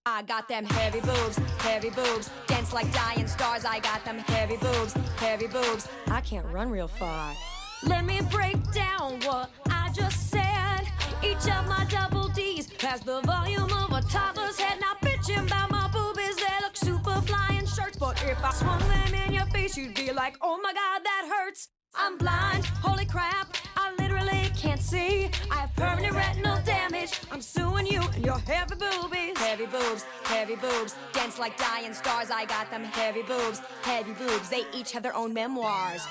I got them heavy boobs, dance like dying stars. I got them heavy boobs, I can't run real far. Let me break down what I just said. Each of my double D's has the volume of a toddler's head. Not bitching about my boobies, they look super flying shirts. But if I swung them in your face, you'd be like, oh my God, that hurts. I'm blind, holy crap, I literally can't see. I have permanent retinal damage, I'm suing you and your heavy boobies. Heavy boobs, dance like dying stars. I got them heavy boobs, they each have their own memoirs.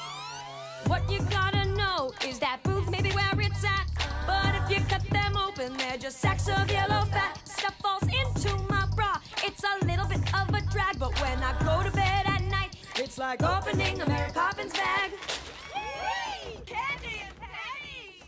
What you gotta know is that boobs may be where it's at, but if you cut them open, they're just sacks of yellow fat. Stuff falls into my bra, it's a little bit of a drag, but when I go to bed at night, it's like opening a Mary Poppins bag. Candy and pennies.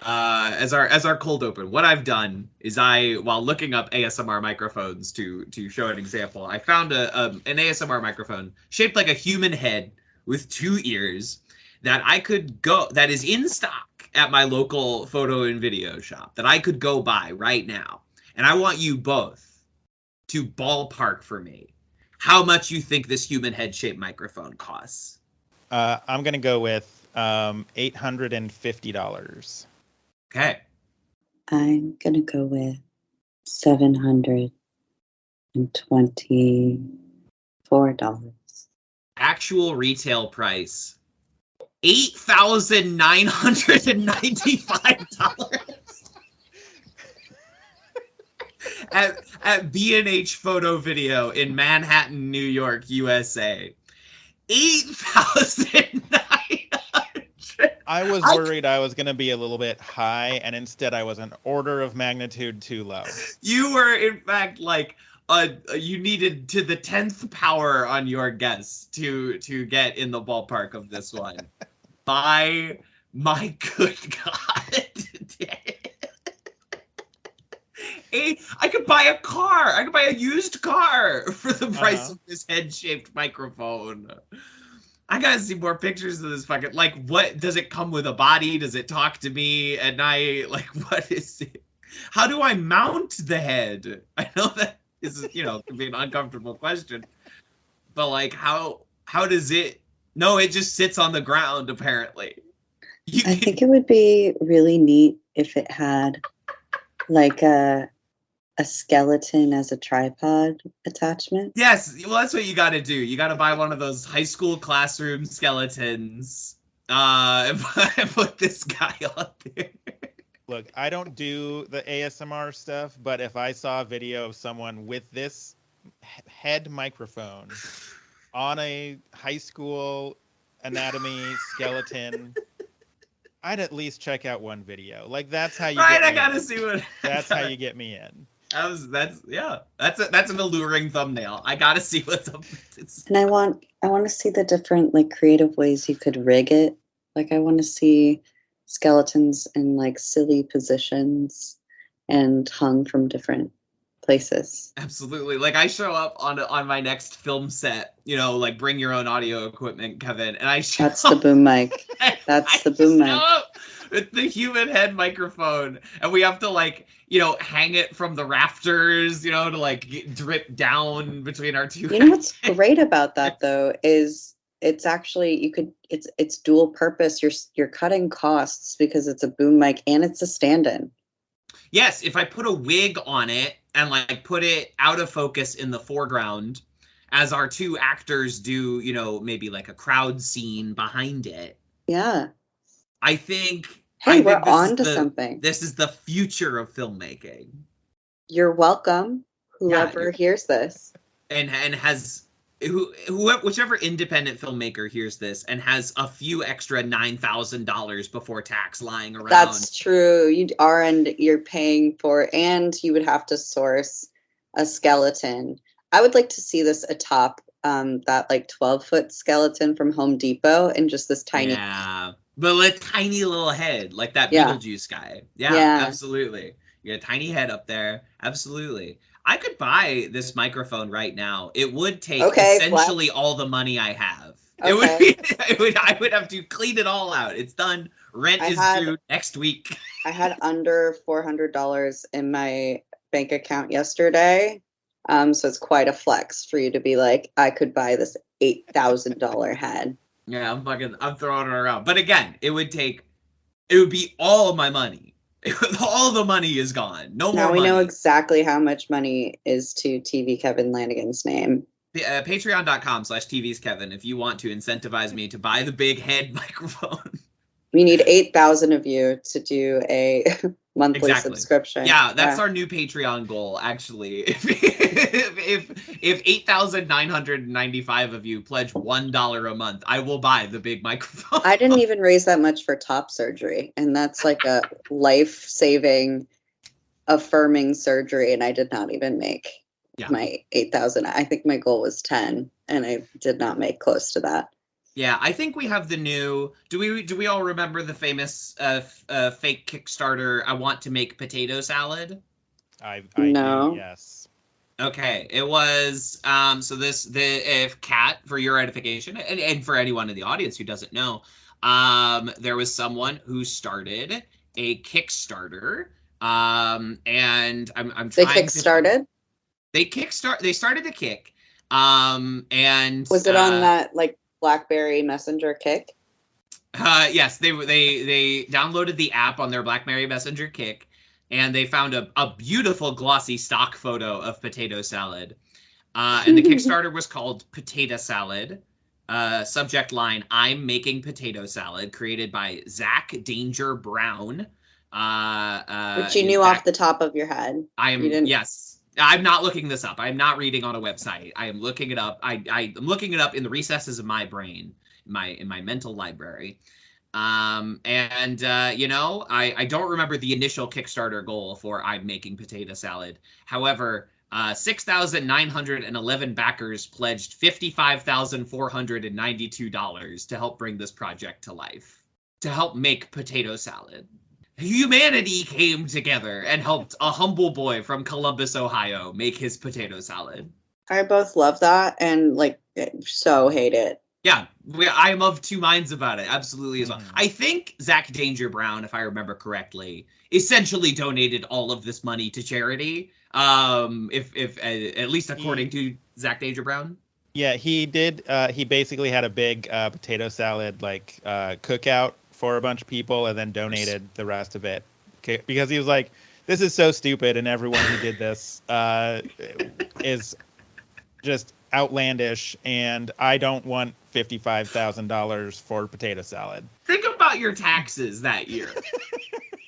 As our cold open, what I've done is while looking up ASMR microphones to show an example, I found an ASMR microphone shaped like a human head with 2 ears that is in stock at my local photo and video shop that I could go buy right now. And I want you both to ballpark for me how much you think this human head shaped microphone costs. I'm going to go with $850. Okay. I'm going to go with $724. Actual retail price, $8,995 at B&H Photo Video in Manhattan, New York, USA. $8,900. I was worried I was going to be a little bit high, and instead I was an order of magnitude too low. You were, in fact, like you needed to the 10th power on your guess to get in the ballpark of this one. By my good God. I could buy a car. I could buy a used car for the price of this head-shaped microphone. I gotta see more pictures of this fucking, like, what, does it come with a body? Does it talk to me at night? Like, what is it? How do I mount the head? I know that is, could be an uncomfortable question, but like, how does it, no, it just sits on the ground, apparently. I think it would be really neat if it had like a skeleton as a tripod attachment. Yes, well, that's what you got to do. You got to buy one of those high school classroom skeletons and put this guy on there. Look, I don't do the ASMR stuff, but if I saw a video of someone with this head microphone on a high school anatomy skeleton, I'd at least check out one video. Like, that's how you right, get me I gotta in. see what. That's how you get me in. That's an alluring thumbnail. I gotta see what's up. And I want to see the different like creative ways you could rig it. Like, I want to see skeletons in like silly positions and hung from different places. Absolutely. Like, I show up on my next film set, like, bring your own audio equipment, Kevin, and I show That's the boom mic. That's the boom mic. With the human head microphone, and we have to, like, hang it from the rafters, to like drip down between our two. What's great about that though is it's actually it's dual purpose. You're cutting costs because it's a boom mic and it's a stand-in. Yes, if I put a wig on it and like put it out of focus in the foreground, as our two actors do, maybe like a crowd scene behind it. Yeah. I think. Hey, we're on to something. This is the future of filmmaking. You're welcome, whoever hears this. And has whichever independent filmmaker hears this and has a few extra $9,000 before tax lying around. That's true. You are, and you're paying for, and you would have to source a skeleton. I would like to see this atop that like 12-foot skeleton from Home Depot and just this tiny. Yeah, but a tiny little head like that Beetlejuice guy. Yeah, absolutely. You got a tiny head up there. Absolutely. I could buy this microphone right now. It would take essentially all the money I have. Okay. I would have to clean it all out. It's done. Rent is due next week. I had under $400 in my bank account yesterday. So it's quite a flex for you to be like, I could buy this $8,000 head. Yeah, I'm throwing it around. But again, it would be all of my money. All the money is gone. No more Now we money. know exactly how much money is to TV Kevin Lanigan's name. Patreon.com/TV's Kevin if you want to incentivize me to buy the big head microphone. We need 8,000 of you to do a monthly subscription. Yeah, that's our new Patreon goal, actually. If 8,995 of you pledge $1 a month, I will buy the big microphone. I didn't even raise that much for top surgery, and that's like a life-saving, affirming surgery, and I did not even make my 8,000. I think my goal was 10, and I did not make close to that. Yeah, I think we have the new. Do we all remember the famous fake Kickstarter? I want to make potato salad. I No. do, yes. Okay, it was if Kat, for your edification and for anyone in the audience who doesn't know, there was someone who started a Kickstarter, and I'm trying. They started a kick, and was it on that like BlackBerry Messenger kick? Yes, they downloaded the app on their BlackBerry Messenger kick, and they found a beautiful glossy stock photo of potato salad. And the Kickstarter was called Potato Salad. Subject line, I'm making potato salad, created by Zach Danger Brown. Which you knew off the top of your head. Yes. I'm not looking this up. I'm not reading on a website. I am looking it up. I'm looking it up in the recesses of my brain, in my mental library. I don't remember the initial Kickstarter goal for I'm making potato salad. However, 6,911 backers pledged $55,492 to help bring this project to life, to help make potato salad. Humanity came together and helped a humble boy from Columbus, Ohio, make his potato salad. I both love that and so hate it. Yeah, I am of two minds about it, absolutely as well. I think Zach Danger Brown, if I remember correctly, essentially donated all of this money to charity. If at least according to Zach Danger Brown. Yeah, he did. He basically had a big potato salad cookout for a bunch of people and then donated the rest of it because he was like, this is so stupid, and everyone who did this is just outlandish, and I don't want $55,000 for potato salad. Think about your taxes that year.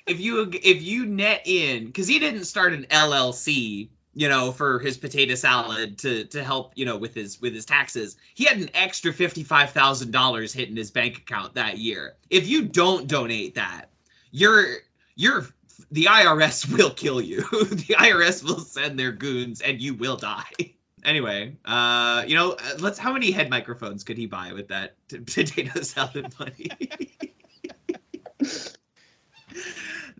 if you net in, because he didn't start an LLC, for his potato salad to help, with his taxes. He had an extra $55,000 hitting his bank account that year. If you don't donate that, the IRS will kill you. The IRS will send their goons and you will die. Anyway, how many head microphones could he buy with that potato salad money?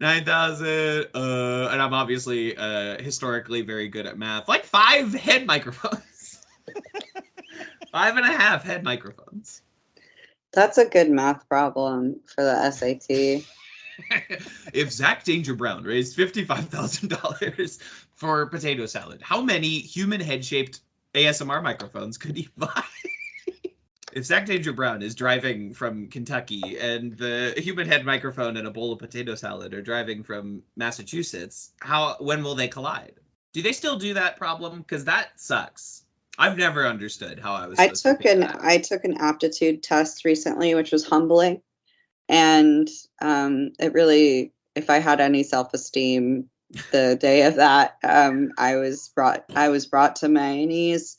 9,000, and I'm obviously historically very good at math. 5 head microphones. 5.5 head microphones. That's a good math problem for the SAT. If Zach Danger Brown raised $55,000 for potato salad, how many human head-shaped ASMR microphones could he buy? If Zach Danger Brown is driving from Kentucky and the human head microphone and a bowl of potato salad are driving from Massachusetts, when will they collide? Do they still do that problem? Because that sucks. I've never understood how I was supposed to do that. I took an aptitude test recently, which was humbling. And it really, if I had any self-esteem the day of that, I was brought to my knees.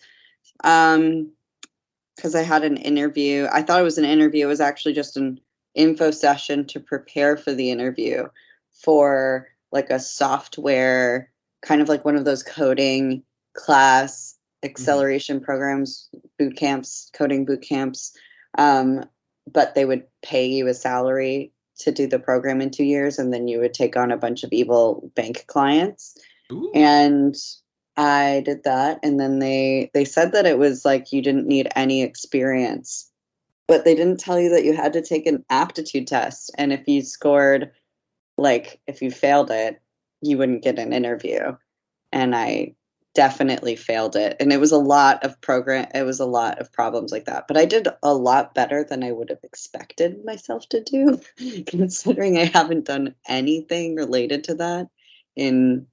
Because I had an interview. I thought it was an interview. It was actually just an info session to prepare for the interview for a software, kind of like one of those coding class acceleration programs, boot camps, coding boot camps. But they would pay you a salary to do the program in 2 years, and then you would take on a bunch of evil bank clients. Ooh. And I did that, and then they said that it was you didn't need any experience, but they didn't tell you that you had to take an aptitude test, and if you scored, if you failed it, you wouldn't get an interview. and I definitely failed it. And it was a lot of problems like that. But I did a lot better than I would have expected myself to do, considering I haven't done anything related to that in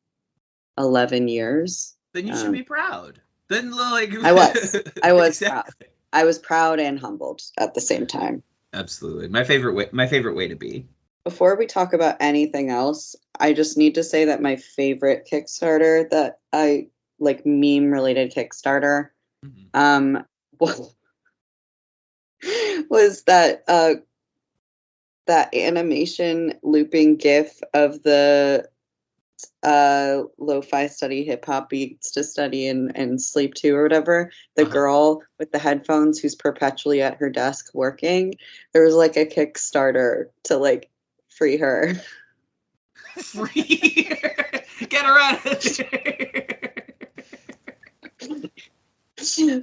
11 years. Then you should be proud. Then like I was exactly. proud. I was proud and humbled at the same time. Absolutely. My favorite way to be. Before we talk about anything else, I just need to say that my favorite Kickstarter that I like, meme related Kickstarter, was that that animation looping GIF of the lo-fi study hip hop beats to study and sleep to or whatever. The girl with the headphones who's perpetually at her desk working. There was like a Kickstarter to like free her. Free her. Get her out of there.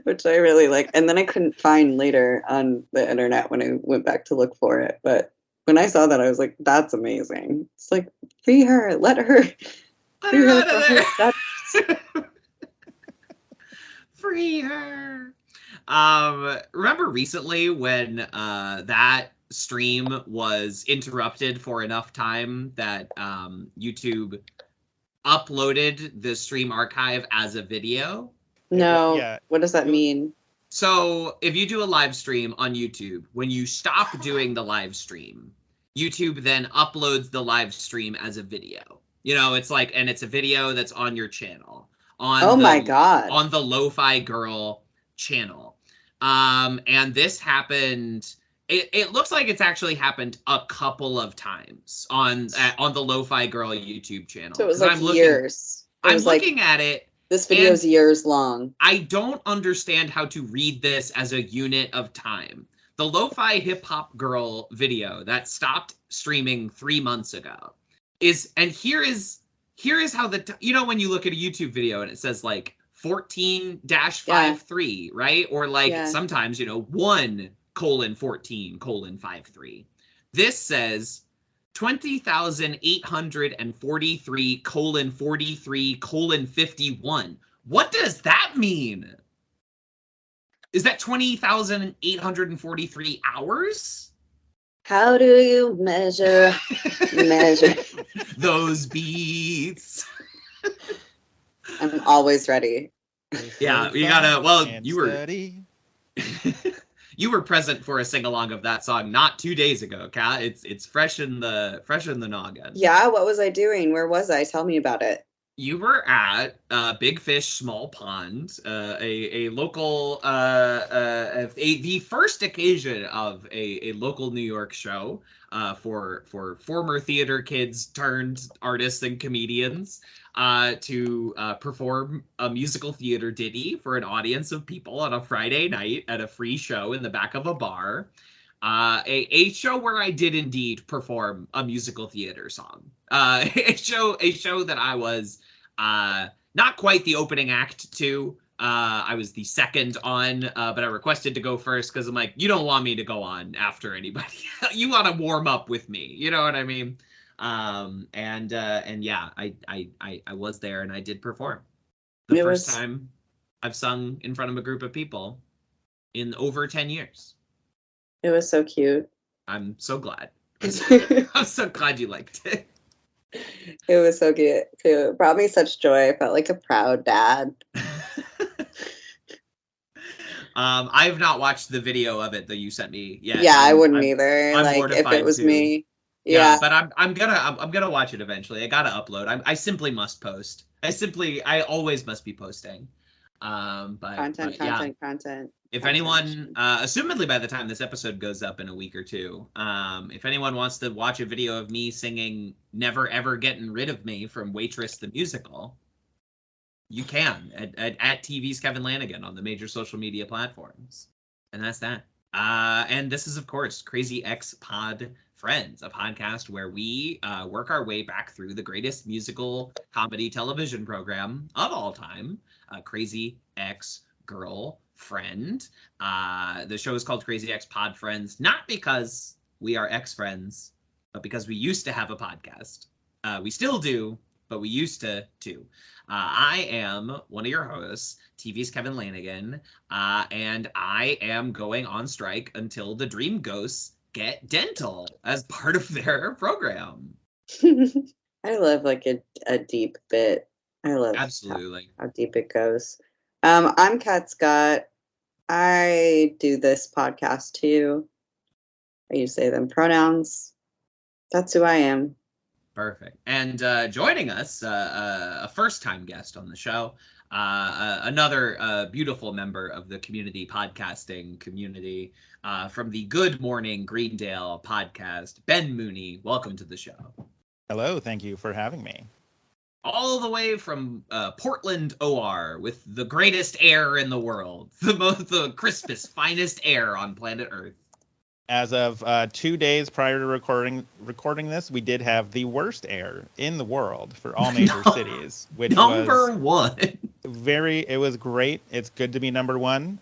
Which I really like. And then I couldn't find later on the internet when I went back to look for it. But when I saw that, I was like, that's amazing. It's like, free her, let her Free her out of there. Her Free her. Remember recently when that stream was interrupted for enough time that YouTube uploaded the stream archive as a video? No. Yeah. What does that mean? So if you do a live stream on YouTube, when you stop doing the live stream, YouTube then uploads the live stream as a video. You know, it's like, and it's a video that's on your channel. My God. On the Lo-Fi Girl channel. And this happened, it looks like it's actually happened a couple of times on the Lo-Fi Girl YouTube channel. So it was like years. I'm looking at it. This video is years long. I don't understand how to read this as a unit of time. The Lo-Fi Hip Hop Girl video that stopped streaming 3 months ago here is how you know, when you look at a YouTube video and it says like 14-53, right? Or like sometimes, you know, 1:14:53. This says 20,843:43:51. What does that mean? Is that 20,843 hours? How do you measure those beats? I'm always ready. Yeah, you gotta. Well, you were. Study. You were present for a sing along of that song not 2 days ago, Kat. It's fresh in the noggin. Yeah, what was I doing? Where was I? Tell me about it. You were at Big Fish Small Pond, a local, the first occasion of a local New York show for former theater kids turned artists and comedians to perform a musical theater ditty for an audience of people on a Friday night at a free show in the back of a bar. A show where I did indeed perform a musical theater song. A show that I was not quite the opening act to. I was the second on, but I requested to go first because I'm like, you don't want me to go on after anybody. You want to warm up with me. You know what I mean? And yeah, I was there and I did perform. The first time I've sung in front of a group of people in over 10 years. It was so cute. I'm so glad. I'm so glad you liked it. It was so cute too. It brought me such joy. I felt like a proud dad. I've not watched the video of it that you sent me yet. Yeah, I wouldn't either. I'm like if it was too. Me. Yeah, but I'm gonna watch it eventually. I gotta upload. I simply must post. I always must be posting. But content. If anyone, assumedly by the time this episode goes up in a week or two, if anyone wants to watch a video of me singing "Never Ever Getting Rid of Me" from Waitress the Musical, you can at TV's Kevin Lanigan on the major social media platforms. And that's that. And this is, of course, Crazy X Pod Friends, a podcast where we work our way back through the greatest musical comedy television program of all time, Crazy X Girl Friend. The show is called Crazy X Pod Friends, not because we are ex-friends, but because we used to have a podcast. We still do, but we used to too. I am one of your hosts, TV's Kevin Lanigan, and I am going on strike until the Dream Ghosts get dental as part of their program. I love like a deep bit. I love Absolutely how deep it goes. I'm Kat Scott. I do this podcast too. I use they, them pronouns. That's who I am. Perfect. And joining us, a first-time guest on the show, another beautiful member of the community podcasting community from the Good Morning Greendale podcast, Ben Mooney. Welcome to the show. Hello, thank you for having me. All the way from Portland, OR, with the greatest air in the world, the crispest, finest air on planet Earth. As of 2 days prior to recording this, we did have the worst air in the world for all major cities, which number was one. It was great. It's good to be number one.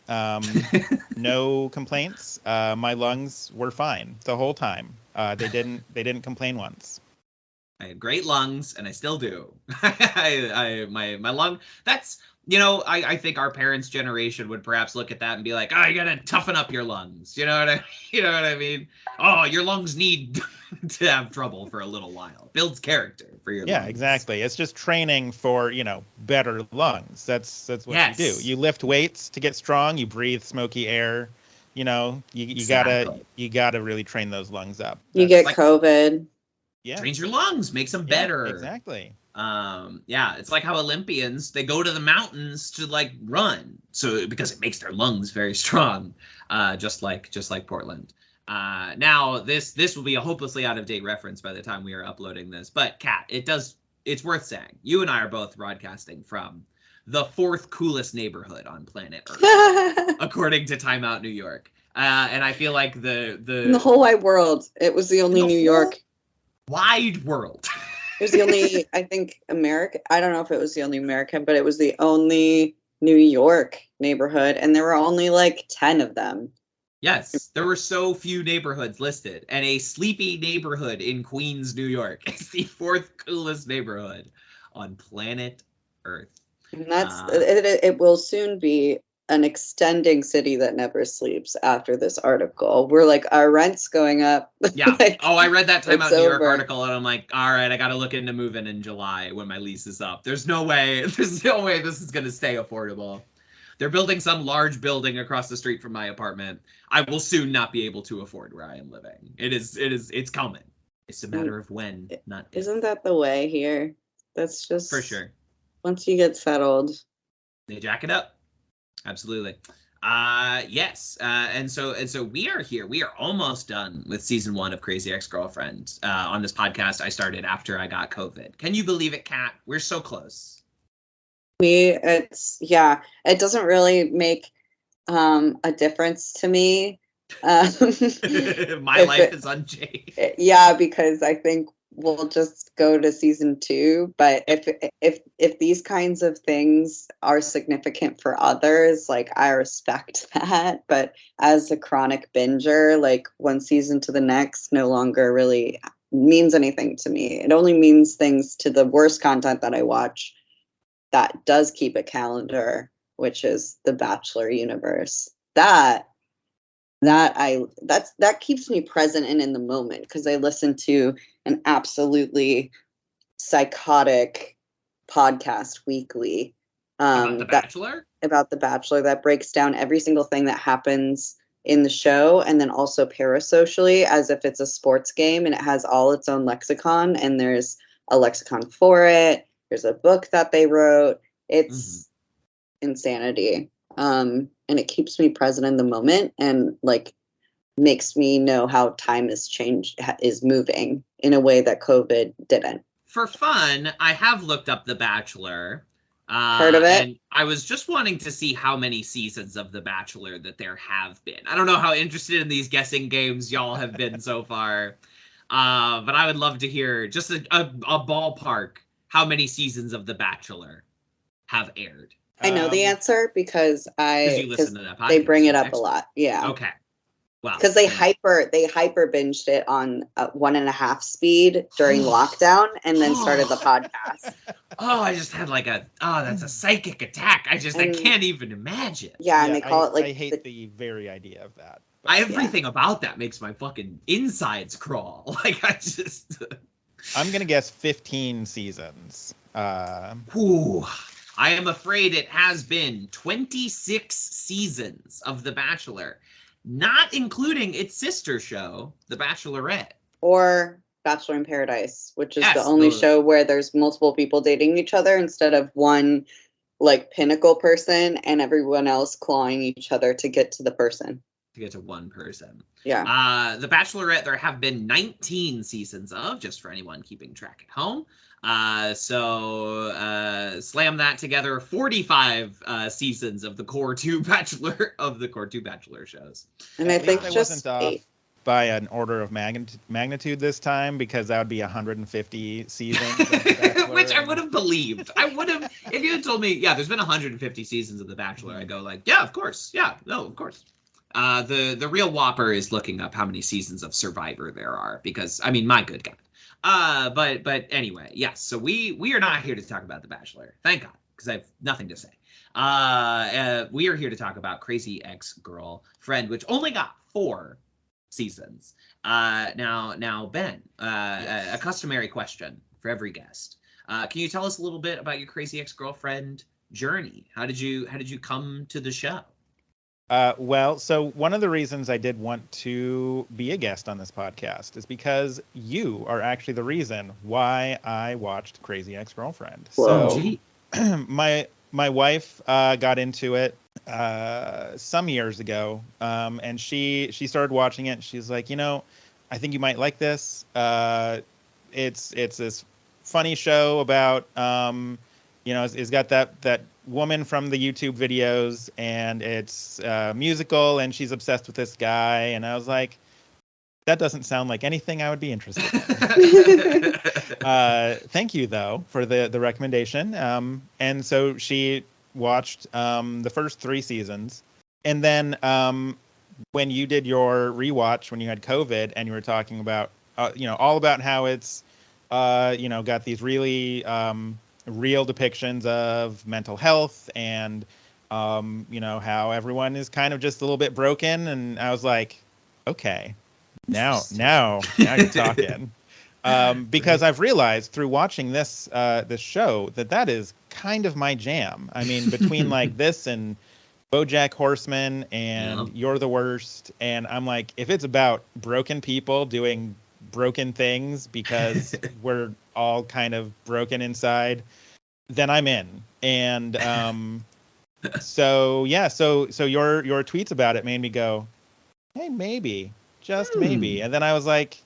No complaints. My lungs were fine the whole time. They didn't complain once. I had great lungs, and I still do. My lung. That's, I think our parents' generation would perhaps look at that and be like, "Oh, you gotta toughen up your lungs." You know what I mean? Oh, your lungs need to have trouble for a little while. Builds character for your lungs. Yeah, exactly. It's just training for better lungs. That's what you do. You lift weights to get strong. You breathe smoky air. You gotta really train those lungs up. You get COVID. Yeah. Trains your lungs, makes them better. Exactly. It's like how Olympians, they go to the mountains to run, so because it makes their lungs very strong, just like Portland. Now this will be a hopelessly out of date reference by the time we are uploading this, but Kat, it's worth saying you and I are both broadcasting from the fourth coolest neighborhood on planet Earth, according to Time Out New York, and I feel like in the whole wide world, it was the only New York. Wide world. It was the only, I think, America. I don't know if it was the only American, but it was the only New York neighborhood, and there were only 10 of them. Yes, there were so few neighborhoods listed, and a sleepy neighborhood in Queens, New York is the fourth coolest neighborhood on planet Earth. And it will soon be an extending city that never sleeps after this article. We're our rent's going up. Yeah. I read that Time Out New York article, and I'm like, all right, I got to look into moving in July when my lease is up. There's no way this is going to stay affordable. They're building some large building across the street from my apartment. I will soon not be able to afford where I am living. It's coming. It's a matter of when, not if. Isn't that the way here? That's just for sure. Once you get settled, they jack it up. Absolutely. Yes. And so we are here. We are almost done with season 1 of Crazy Ex-Girlfriend. On this podcast I started after I got COVID. Can you believe it, Kat? We're so close. It doesn't really make a difference to me. My life is unchanged. Yeah, because I think we'll just go to season 2. But if these kinds of things are significant for others, I respect that. But as a chronic binger, one season to the next no longer really means anything to me. It only means things to the worst content that I watch that does keep a calendar, which is the Bachelor universe. That keeps me present and in the moment, because I listen to an absolutely psychotic podcast weekly about The Bachelor? About The Bachelor, that breaks down every single thing that happens in the show, and then also parasocially as if it's a sports game, and it has all its own lexicon, and there's a lexicon for it. There's a book that they wrote. It's insanity. And it keeps me present in the moment, and makes me know how time is moving in a way that COVID didn't. For fun, I have looked up The Bachelor. Heard of it? And I was just wanting to see how many seasons of The Bachelor that there have been. I don't know how interested in these guessing games y'all have been so far. But I would love to hear just a ballpark how many seasons of The Bachelor have aired. I know the answer because you listen to that podcast. They bring it up a lot. Yeah. Okay. Wow. Because they hyper binged it on 1.5 speed during lockdown, and then started the podcast. Oh, I just had like that's a psychic attack. I can't even imagine. Yeah, and they call it like I hate the very idea of that. Everything about that makes my fucking insides crawl. Like I'm gonna guess 15 seasons. Whew. I am afraid it has been 26 seasons of The Bachelor, not including its sister show, The Bachelorette. Or Bachelor in Paradise, which is the only show where there's multiple people dating each other instead of one like pinnacle person and everyone else clawing each other to get to the person. To get to one person. Yeah. The Bachelorette, there have been 19 seasons of, just for anyone keeping track at home. So slam that together, 45 seasons of the core two Bachelor shows. And I think that just wasn't off by an order of magnitude this time, because that would be 150 seasons of The Bachelor. Which I would have believed. I would have, if you had told me, yeah, there's been 150 seasons of The Bachelor, I'd go like, yeah, of course. Yeah, no, of course. The real whopper is looking up how many seasons of Survivor there are, because I mean, my good God. But anyway, yes. So we are not here to talk about The Bachelor, thank God, because I have nothing to say. We are here to talk about Crazy Ex-Girlfriend, which only got 4 seasons. Now Ben, a customary question for every guest. Can you tell us a little bit about your Crazy Ex-Girlfriend journey? How did you come to the show? Well, so one of the reasons I did want to be a guest on this podcast is because you are actually the reason why I watched Crazy Ex-Girlfriend. Whoa. So my wife got into it some years ago, and she started watching it. And she's like, I think you might like this. It's this funny show about it's got that woman from the YouTube videos, and it's musical, and she's obsessed with this guy. And I was like, that doesn't sound like anything I would be interested in. Thank you, though, for the recommendation. And so she watched the first 3 seasons. And then when you did your rewatch, when you had COVID, and you were talking about, all about how it's, got these really real depictions of mental health, and how everyone is kind of just a little bit broken, and I was like, okay, now you're talking. Because I've realized through watching this show that is kind of my jam. I mean, between like this and BoJack Horseman and You're the Worst, and I'm like, if it's about broken people doing broken things because we're all kind of broken inside, then I'm in. And so your tweets about it made me go, hey, maybe, just maybe. And then I was like,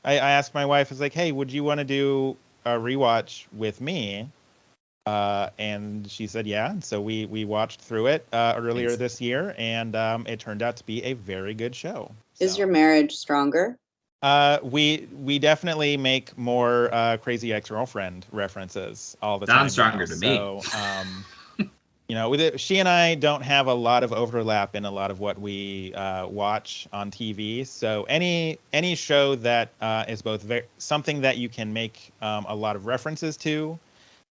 I asked my wife, I was like, hey, would you want to do a rewatch with me? And she said yeah. And so we watched through it earlier this year, and it turned out to be a very good show. Is your marriage stronger? We definitely make more Crazy Ex-Girlfriend references all the time. Sounds stronger to me. So, she and I don't have a lot of overlap in a lot of what we watch on TV. So any show that is both something that you can make a lot of references to,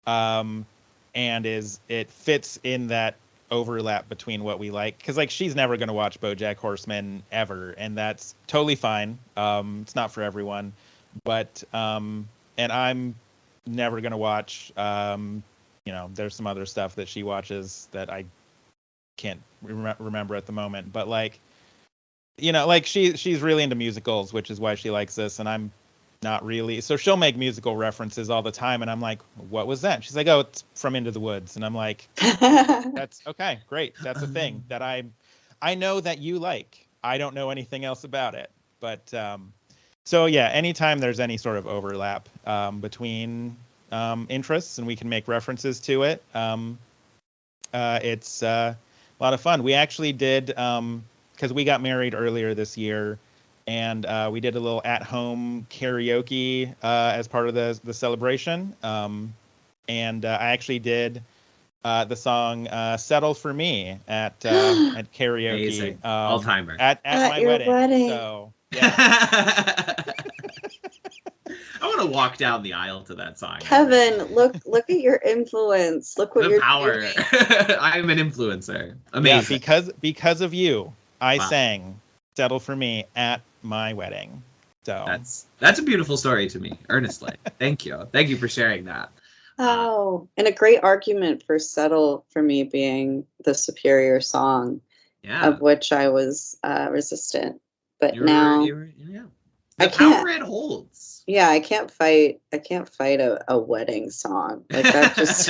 and it fits in that overlap between what we like, because like she's never going to watch BoJack Horseman ever, and that's totally fine. It's not for everyone, but and I'm never going to watch there's some other stuff that she watches that I can't remember at the moment, but like she's really into musicals, which is why she likes this, and I'm not really. So she'll make musical references all the time, and I'm like, what was that? She's like, oh, it's from Into the Woods. And I'm like, that's okay, great. That's a thing that I know that you like. I don't know anything else about it. But so yeah, anytime there's any sort of overlap between interests and we can make references to it, it's a lot of fun. We actually did, because we got married earlier this year, and we did a little at-home karaoke as part of the celebration. And I actually did the song "Settle for Me" at karaoke. Amazing. All-timer. At my your wedding. wedding. So yeah. I want to walk down the aisle to that song. Kevin, look at your influence. Look what The you're power. doing. I'm an influencer. Amazing. Yeah, because of you, I Wow. sang "Settle for Me" at my wedding. So That's a beautiful story to me, earnestly. Thank you. Thank you for sharing that. Oh, and a great argument for Settle for Me being the superior song, Yeah. of which I was resistant. But Yeah. I The can't. power it holds. Yeah, I can't fight a wedding song. Like that just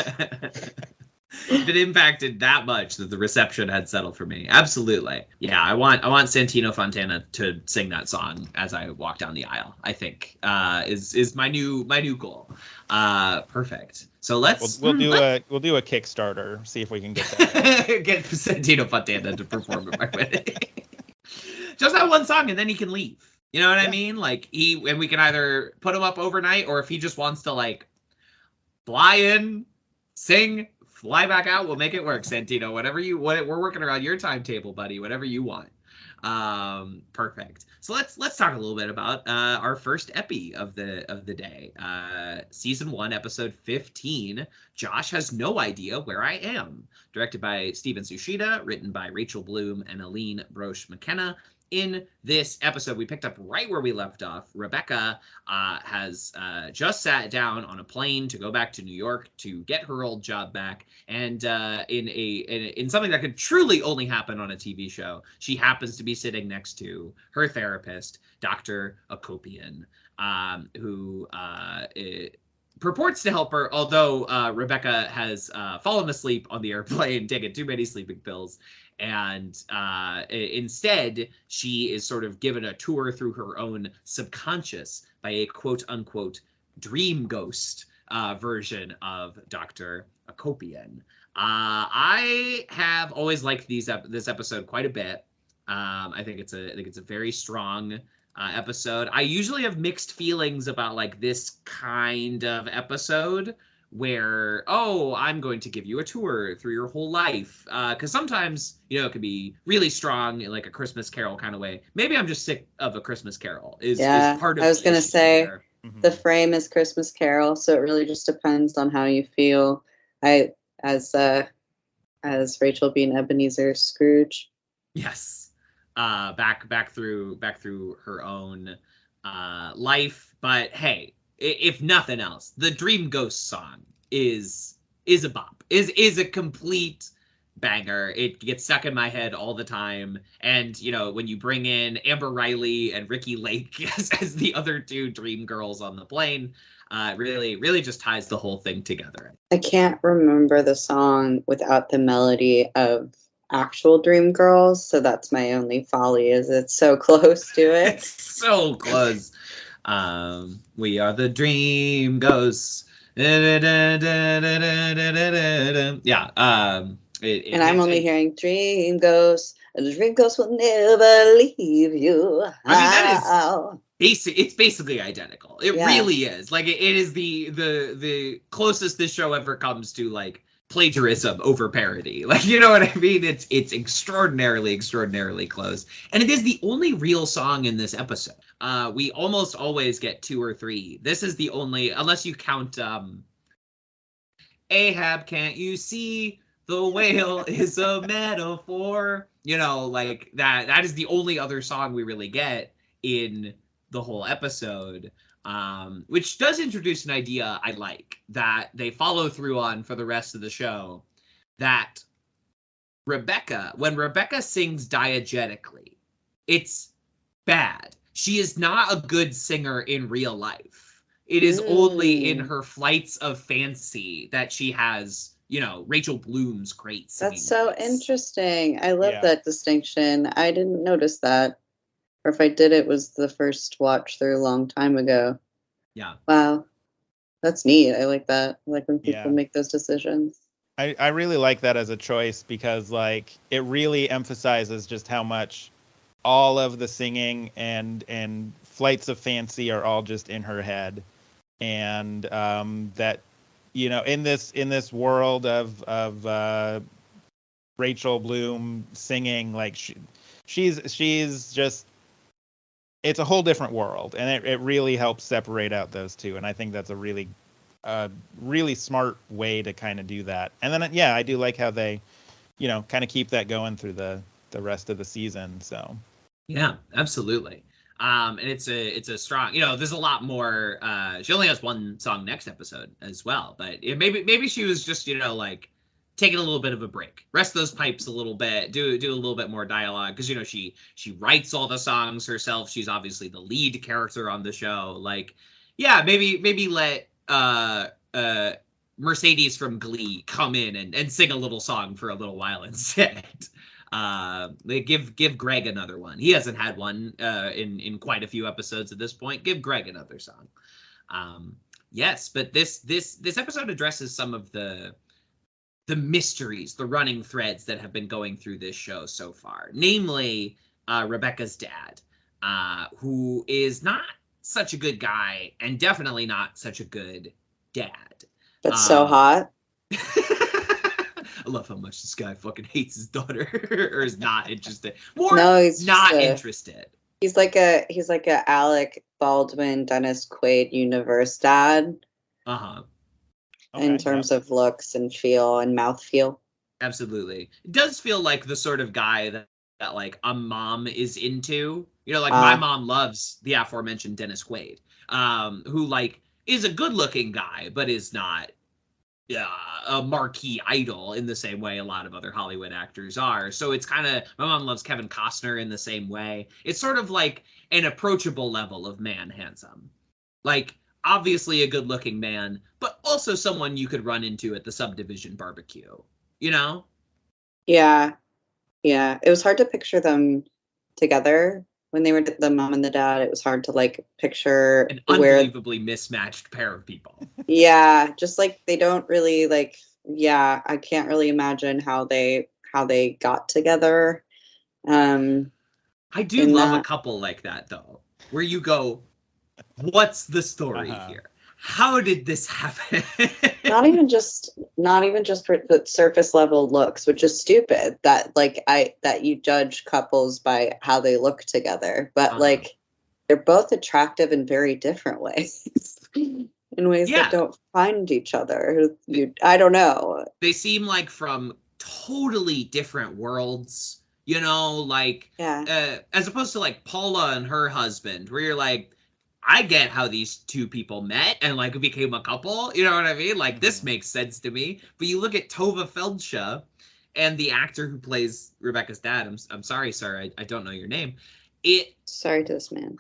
If it impacted that much that the reception had settled for me. Absolutely. Yeah, I want Santino Fontana to sing that song as I walk down the aisle, I think. Is my new goal. Perfect. So we'll do a Kickstarter, see if we can get that. get Santino Fontana to perform at my wedding. Just that one song and then he can leave. You know what I mean? Like and we can either put him up overnight, or if he just wants to like fly in, sing, fly back out, we'll make it work, Santino. We're working around your timetable, buddy. Whatever you want. Perfect. So let's talk a little bit about our first epi of the day. Season 1, episode 15. Josh Has No Idea Where I Am. Directed by Steven Sushida, written by Rachel Bloom and Aline Broche McKenna. In this episode, we picked up right where we left off. Rebecca has just sat down on a plane to go back to New York to get her old job back. And in something that could truly only happen on a TV show, she happens to be sitting next to her therapist, Dr. Akopian, who purports to help her, although Rebecca has fallen asleep on the airplane, taken too many sleeping pills. And instead, she is sort of given a tour through her own subconscious by a quote-unquote dream ghost version of Dr. Akopian. I have always liked this episode quite a bit. I think it's a very strong episode. I usually have mixed feelings about like this kind of episode, where, I'm going to give you a tour through your whole life. Because sometimes, it can be really strong in like a Christmas Carol kind of way. Maybe I'm just sick of a Christmas Carol is part of I was going to say, Mhm. the frame is Christmas Carol, so it really just depends on how you feel. As Rachel being Ebenezer Scrooge. Yes. Back through her own life. But hey, if nothing else, the Dream Ghost song is a bop, is a complete banger. It gets stuck in my head all the time. And, when you bring in Amber Riley and Ricky Lake as the other two dream girls on the plane, really, really just ties the whole thing together. I can't remember the song without the melody of actual Dream Girls, so that's my only folly, is it's so close to it. It's so close. We are the Dream Ghosts. Yeah. And I'm only hearing Dream Ghosts, and the Dream Ghosts will never leave you. I mean, that is it's basically identical. It Yeah. really is. Like it is the closest this show ever comes to like plagiarism over parody. Like, you know what I mean? It's extraordinarily close. And it is the only real song in this episode. We almost always get 2 or 3. This is the only, unless you count Ahab, can't you see the whale is a metaphor? Like that is the only other song we really get in the whole episode. Which does introduce an idea I like, that they follow through on for the rest of the show, that when Rebecca sings diegetically, it's bad. She is not a good singer in real life. It is only in her flights of fancy that she has, Rachel Bloom's great singing. That's so voice. Interesting. I love that distinction. I didn't notice that. Or if I did, it was the first watch through a long time ago. Yeah. Wow. That's neat. I like that. I like when people make those decisions. I really like that as a choice, because like it really emphasizes just how much all of the singing and flights of fancy are all just in her head, and that you know, in this world of Rachel Bloom singing, like she's just, it's a whole different world, and it really helps separate out those two, and I think that's a really smart way to kind of do that. And then I do like how they, you know, kind of keep that going through the rest of the season. So yeah, absolutely. And it's a strong, you know, there's a lot more. She only has one song next episode as well, but maybe she was just, you know, like taking a little bit of a break, rest those pipes a little bit, do a little bit more dialogue, because, you know, she writes all the songs herself. She's obviously the lead character on the show. Like, yeah, maybe let Mercedes from Glee come in and sing a little song for a little while instead. They give Greg another one. He hasn't had one in quite a few episodes at this point. Give Greg another song. Yes, but this episode addresses some of the mysteries, the running threads that have been going through this show so far. Namely, Rebecca's dad, who is not such a good guy and definitely not such a good dad. But so hot. I love how much this guy fucking hates his daughter or is not interested. He's not interested. He's like a Alec Baldwin, Dennis Quaid universe dad. Uh-huh. Okay, in terms of looks and feel and mouth feel. Absolutely. It does feel like the sort of guy that like a mom is into. You know, like my mom loves the aforementioned Dennis Quaid, who like is a good looking guy, but is not a marquee idol in the same way a lot of other Hollywood actors are. So it's kind of, my mom loves Kevin Costner in the same way. It's sort of like an approachable level of man handsome. Like, obviously a good looking man, but also someone you could run into at the Subdivision barbecue, you know? Yeah. Yeah. It was hard to picture them together when they were the mom and the dad. It was hard to like picture an unbelievably mismatched pair of people. Yeah. Just like they don't really like, yeah, I can't really imagine how they got together. I do love a couple like that though, where you go, what's the story here? How did this happen? not even just for the surface level looks, which is stupid that you judge couples by how they look together, but like they're both attractive in very different ways. In ways that don't find each other. I don't know. They seem like from totally different worlds, you know, like as opposed to like Paula and her husband, where you're like, I get how these two people met and like became a couple. You know what I mean? Like this makes sense to me. But you look at Tova Feldsha and the actor who plays Rebecca's dad. I'm sorry, sir. I don't know your name. Sorry to this man.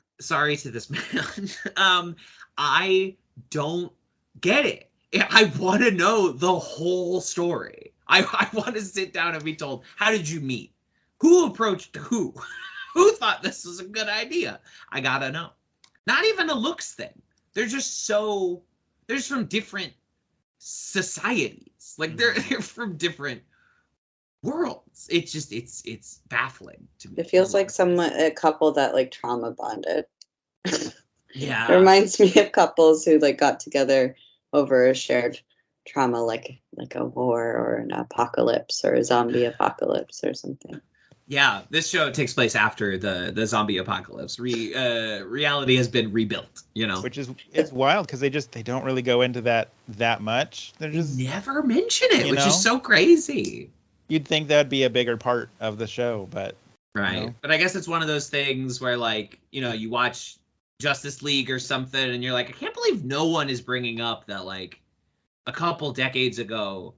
I don't get it. I want to know the whole story. I want to sit down and be told, how did you meet? Who approached who? Who thought this was a good idea? I gotta know. Not even a looks thing. They're just from different societies. Like they're from different worlds. It's just it's baffling to me. It feels like a couple that like trauma bonded. Yeah. It reminds me of couples who like got together over a shared trauma, like a war or an apocalypse or a zombie apocalypse or something. Yeah, this show takes place after the zombie apocalypse. Reality has been rebuilt, you know. Which is, it's wild because they don't really go into that much. They're just never mention it, which is so crazy. You'd think that'd be a bigger part of the show, but right. You know. But I guess it's one of those things where like, you know, you watch Justice League or something and you're like, I can't believe no one is bringing up that like a couple decades ago,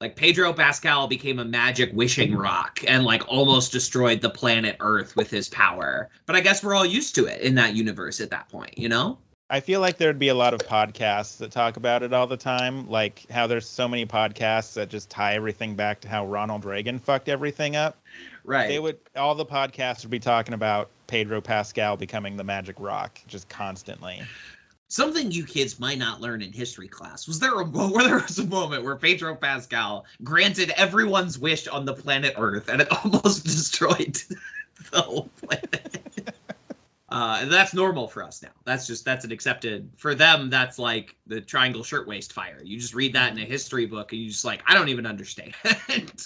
like Pedro Pascal became a magic wishing rock and like almost destroyed the planet Earth with his power. But I guess we're all used to it in that universe at that point, you know? I feel like there'd be a lot of podcasts that talk about it all the time, like how there's so many podcasts that just tie everything back to how Ronald Reagan fucked everything up. Right. All the podcasts would be talking about Pedro Pascal becoming the magic rock just constantly. Something you kids might not learn in history class was there was a moment where Pedro Pascal granted everyone's wish on the planet Earth and it almost destroyed the whole planet. And that's normal for us now. That's an accepted, for them, that's like the triangle shirtwaist fire. You just read that in a history book and you just like, I don't even understand.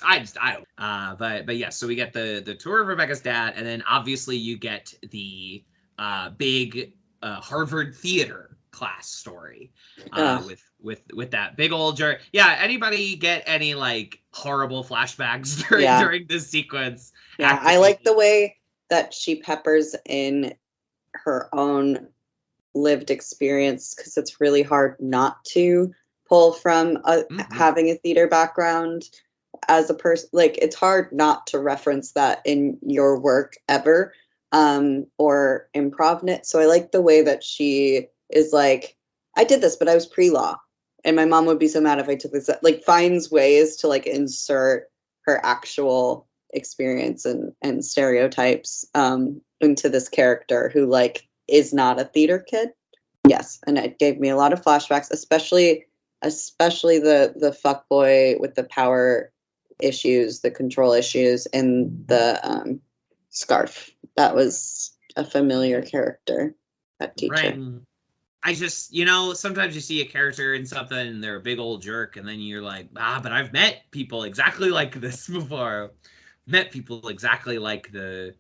I don't. But yeah, so we get the tour of Rebecca's dad, and then obviously you get the big Harvard theater class story with that big old jerk. Yeah, anybody get any like horrible flashbacks during this sequence? Yeah, I like the way that she peppers in her own lived experience, because it's really hard not to pull from having a theater background as a person. Like, it's hard not to reference that in your work ever, or improv. So I like the way that she is like, I did this, but I was pre-law, and my mom would be so mad if I took this. Like, finds ways to like insert her actual experience and stereotypes into this character who like is not a theater kid. Yes, and it gave me a lot of flashbacks, especially the fuckboy with the power issues, the control issues, and the scarf. That was a familiar character, that teacher. Right. I just, sometimes you see a character in something and they're a big old jerk, and then you're like, but I've met people exactly like this before. Met people exactly like the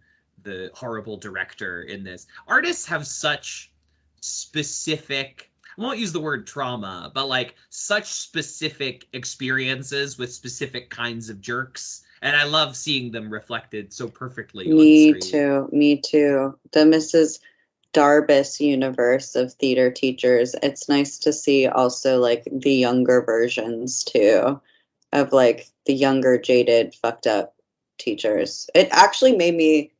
horrible director in this. Artists have such specific, I won't use the word trauma, but like such specific experiences with specific kinds of jerks. And I love seeing them reflected so perfectly on the screen. Me too. The Mrs. Darbus universe of theater teachers. It's nice to see also like the younger versions too, of like the younger, jaded, fucked up teachers. It actually made me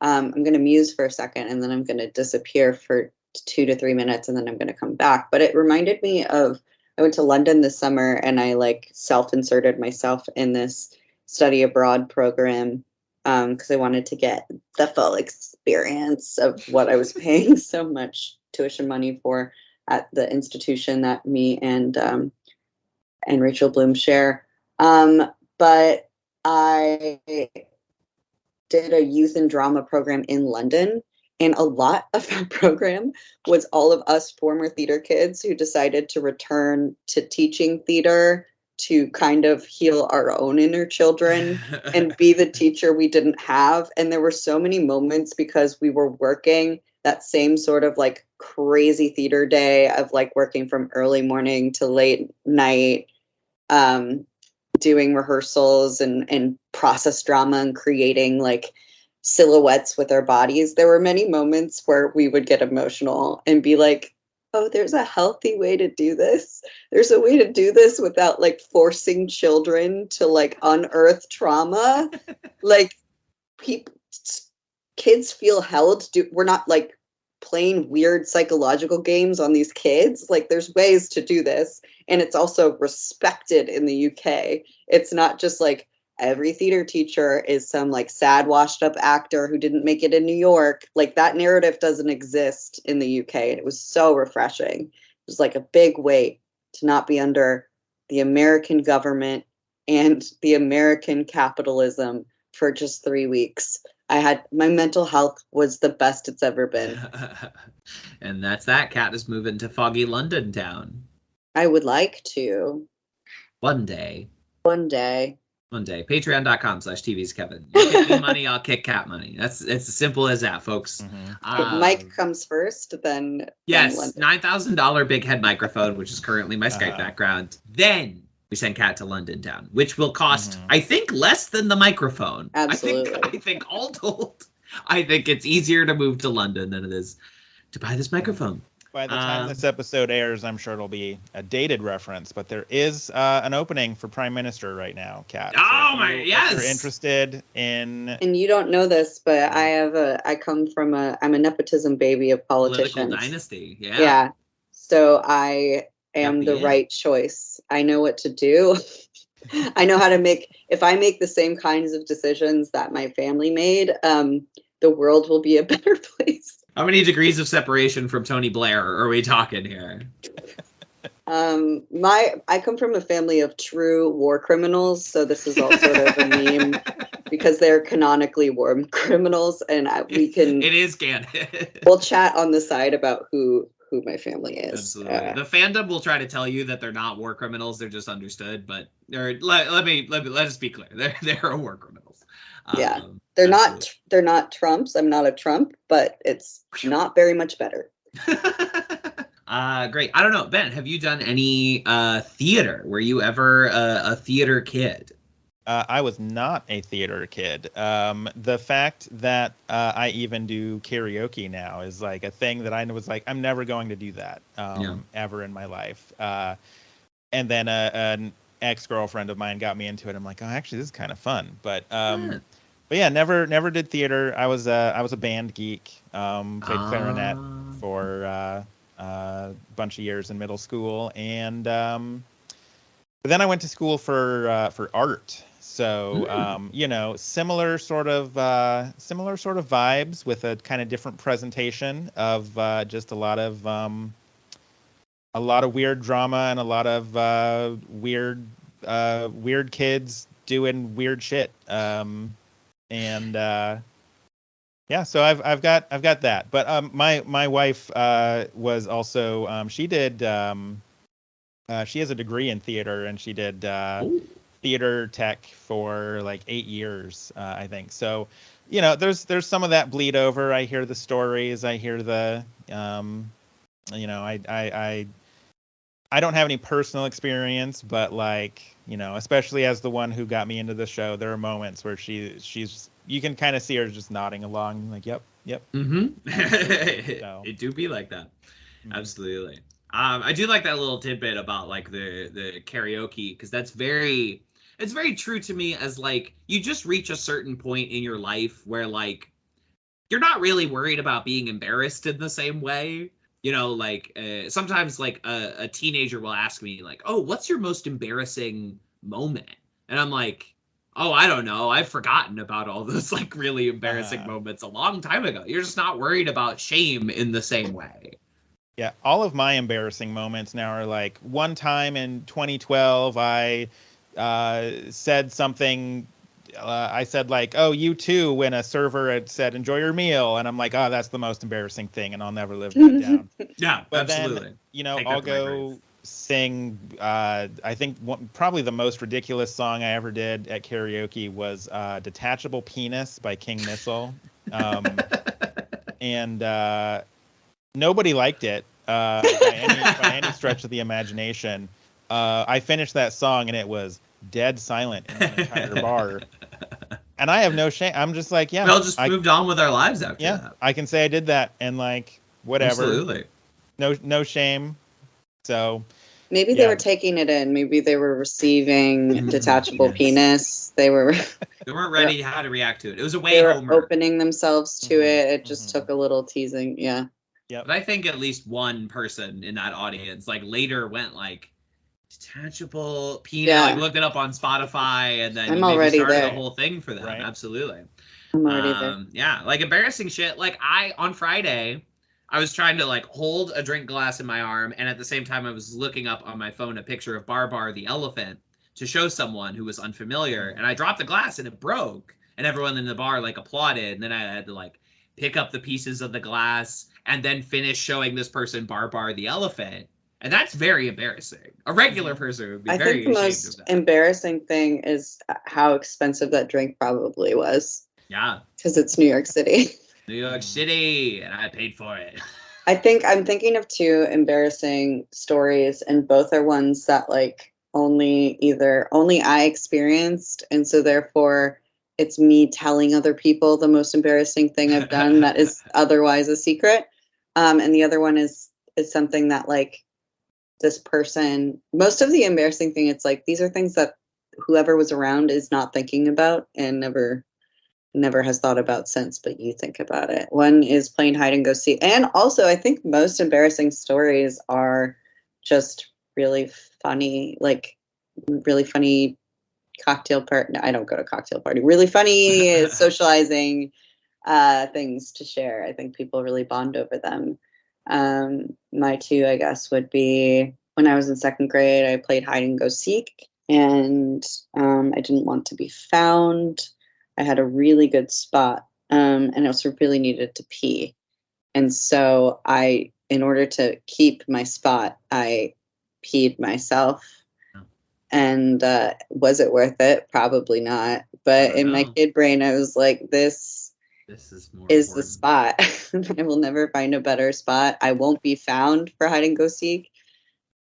I'm going to muse for a second, and then I'm going to disappear for 2 to 3 minutes, and then I'm going to come back. But it reminded me of, I went to London this summer, and I like self-inserted myself in this study abroad program because I wanted to get the full experience of what I was paying so much tuition money for at the institution that me and Rachel Bloom share. But I did a youth and drama program in London, and a lot of that program was all of us former theater kids who decided to return to teaching theater to kind of heal our own inner children and be the teacher we didn't have. And there were so many moments because we were working that same sort of like crazy theater day of like working from early morning to late night, doing rehearsals and process drama and creating like silhouettes with our bodies. There were many moments where we would get emotional and be like, oh, there's a healthy way to do this. There's a way to do this without like forcing children to like unearth trauma. Like kids feel held. We're not like playing weird psychological games on these kids. Like there's ways to do this. And it's also respected in the UK. It's not just like every theater teacher is some like sad washed up actor who didn't make it in New York. Like that narrative doesn't exist in the UK. And it was so refreshing. It was like a big weight to not be under the American government and the American capitalism for just 3 weeks. My mental health was the best it's ever been. And that's that. Kat is moving to foggy London town. I would like to. One day. Patreon.com/TV's Kevin. You kick me money, I'll kick Kat money. It's as simple as that, folks. If Mike comes first, then yes, $9,000 big head microphone, which is currently my Skype background. Then we send Kat to London town, which will cost, I think, less than the microphone. Absolutely. I think all told, I think it's easier to move to London than it is to buy this microphone. By the time this episode airs, I'm sure it'll be a dated reference, but there is an opening for Prime Minister right now, Kat. Oh, If you're interested in... And you don't know this, but I'm a nepotism baby of politicians. Political dynasty, yeah. Yeah. So I am the right choice. I know what to do. I know how to if I make the same kinds of decisions that my family made, the world will be a better place. How many degrees of separation from Tony Blair are we talking here? I come from a family of true war criminals, so this is all sort of a meme because they're canonically war criminals, and we can. It is canon. We'll chat on the side about who my family is. Absolutely. The fandom will try to tell you that they're not war criminals; they're just understood. But let us be clear: they're war criminals. Yeah, they're absolutely. they're not Trumps. I'm not a Trump, but it's not very much better. Great. I don't know, Ben. Have you done any theater? Were you ever a theater kid? I was not a theater kid. The fact that I even do karaoke now is like a thing that I was like, I'm never going to do that ever in my life. And then an ex-girlfriend of mine got me into it. I'm like, oh, actually, this is kind of fun. But yeah, never did theater. I was a band geek. Played clarinet for a bunch of years in middle school, and but then I went to school for art. So similar sort of vibes with a kind of different presentation of just a lot of weird drama and a lot of weird kids doing weird shit. So I've got that. But my wife was also she has a degree in theater, and she did theater tech for like 8 years, I think. So, there's some of that bleed over. I hear the stories. I hear the, I don't have any personal experience, but especially as the one who got me into the show, there are moments where she's you can kind of see her just nodding along, like, yep. Mm-hmm. So. It do be like that. Mm-hmm. Absolutely. I do like that little tidbit about like the karaoke, because it's very true to me, as like you just reach a certain point in your life where like you're not really worried about being embarrassed in the same way. Sometimes like a teenager will ask me like, oh, what's your most embarrassing moment? And I'm like, oh, I don't know. I've forgotten about all those like really embarrassing moments a long time ago. You're just not worried about shame in the same way. Yeah, all of my embarrassing moments now are like, one time in 2012, I said something. I said like, "Oh, you too," when a server had said, "Enjoy your meal," and I'm like, "Oh, that's the most embarrassing thing," and I'll never live that down. Yeah, but absolutely. Then, I'll go sing. I think probably the most ridiculous song I ever did at karaoke was "Detachable Penis" by King Missile, and nobody liked it by any stretch of the imagination. I finished that song and it was dead silent in the entire bar. And I have no shame. I'm just like, yeah. We all just moved on with our lives after that. I can say I did that, and like, whatever. Absolutely. No shame. So maybe they were taking it in. Maybe they were receiving detachable penis. They weren't ready how to react to it. It was a way they were Homer. Opening themselves to it. It just took a little teasing. Yeah. Yeah. But I think at least one person in that audience like later went like, detachable penis, like looked it up on Spotify, and then I'm already started there. the whole thing for them. Right. Absolutely. I'm already there. Yeah, like embarrassing shit. Like on Friday, I was trying to like hold a drink glass in my arm, and at the same time I was looking up on my phone a picture of Bar the elephant to show someone who was unfamiliar, and I dropped the glass and it broke, and everyone in the bar like applauded, and then I had to like pick up the pieces of the glass and then finish showing this person Bar the elephant. And that's very embarrassing. A regular person would be very ashamed of that. I think the most embarrassing thing is how expensive that drink probably was. Yeah. Because it's New York City. New York City, and I paid for it. I think I'm thinking of two embarrassing stories, and both are ones that like only I experienced, and so therefore it's me telling other people the most embarrassing thing I've done that is otherwise a secret. And the other one is something that like this person, most of the embarrassing thing, it's like these are things that whoever was around is not thinking about and never has thought about since, but you think about it. One is playing hide and go seek. And also I think most embarrassing stories are just really funny, like really funny cocktail party. No, I don't go to cocktail party. Really funny socializing things to share. I think people really bond over them. My two, I guess, would be when I was in second grade, I played hide and go seek, and I didn't want to be found. I had a really good spot, and I also really needed to pee. And so in order to keep my spot, I peed myself. And was it worth it? Probably not. But in my kid brain, I was like, this is the spot. I will never find a better spot. I won't be found for hide and go seek.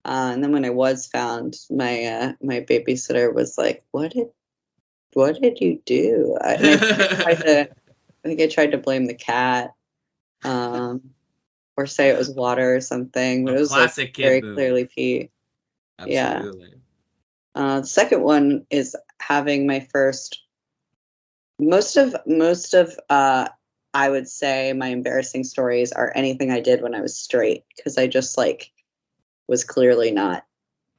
And then when I was found, my babysitter was like, "What did you do?" I think I tried to blame the cat, or say it was water or something. But it was classic kid very move. Clearly pee. Absolutely. Yeah. The second one is having my first. Most of I would say my embarrassing stories are anything I did when I was straight, because I just was clearly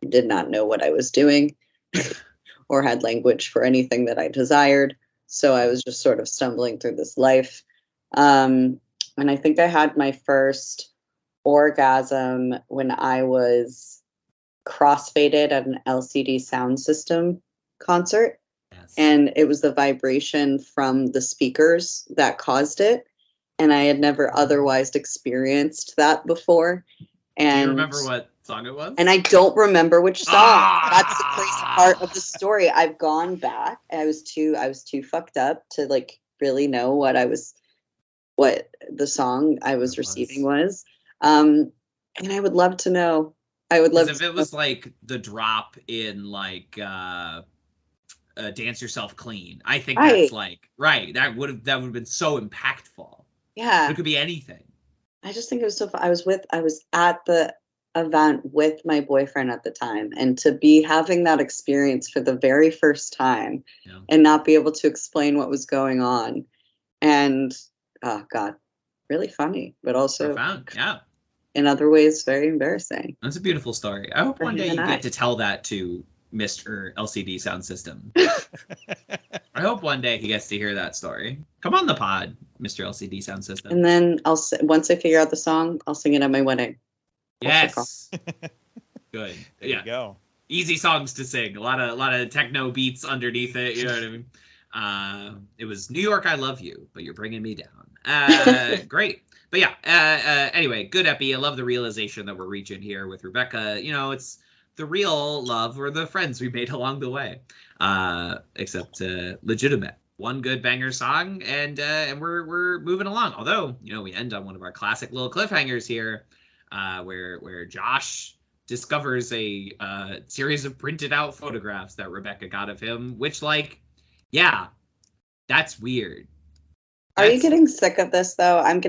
did not know what I was doing or had language for anything that I desired. So I was just sort of stumbling through this life. And I think I had my first orgasm when I was crossfaded at an LCD sound system concert. Yes. And it was the vibration from the speakers that caused it. And I had never otherwise experienced that before. And do you remember what song it was? And I don't remember which song. That's the crazy part of the story. I've gone back. I was too fucked up to really know what the song I was receiving was. And I would love to know. I would love if it was like the drop in Dance Yourself Clean. I think that's that would have been so impactful. Yeah. It could be anything. I just think it was so fun. I was at the event with my boyfriend at the time, and to be having that experience for the very first time and not be able to explain what was going on. And oh God, really funny, but also profound. Yeah. In other ways, very embarrassing. That's a beautiful story. I hope one day you get to tell that to Mr. LCD Sound System. I hope one day he gets to hear that story. Come on the pod, Mr. LCD Sound System. And then once I figure out the song, I'll sing it at my wedding. Yes. Good. There you go. Easy songs to sing. A lot of techno beats underneath it. You know what I mean? It was New York, I Love You, but you're bringing me down. Great. But yeah, anyway, good epi. I love the realization that we're reaching here with Rebecca. It's the real love or the friends we made along the way, except legitimate. One good banger song, and we're moving along. Although, we end on one of our classic little cliffhangers here, where Josh discovers a series of printed out photographs that Rebecca got of him, which that's weird. Are you getting sick of this though? I'm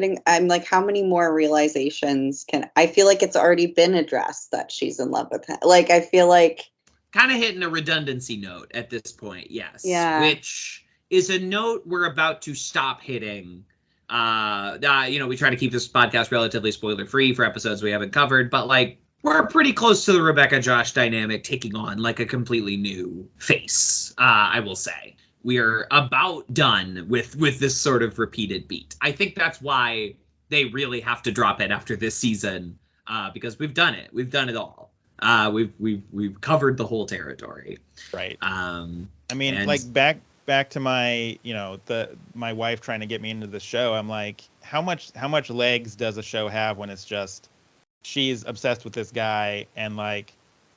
like, how many more realizations I feel like it's already been addressed that she's in love with him. I feel like kind of hitting a redundancy note at this point. Yes. Yeah. Which is a note we're about to stop hitting. We try to keep this podcast relatively spoiler free for episodes we haven't covered, but we're pretty close to the Rebecca Josh dynamic taking on a completely new face. I will say. We are about done with this sort of repeated beat. I think that's why they really have to drop it after this season, because we've done it. We've done it all. We've covered the whole territory. Right. Back to my my wife trying to get me into the show. I'm like, how much legs does a show have when it's just she's obsessed with this guy and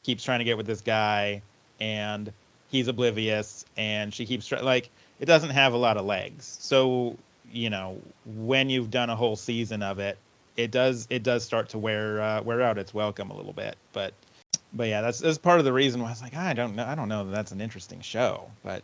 keeps trying to get with this guy and he's oblivious, and she keeps it doesn't have a lot of legs. So, when you've done a whole season of it, it does start to wear out its welcome a little bit. But yeah, that's part of the reason why I was like, I don't know that that's an interesting show. But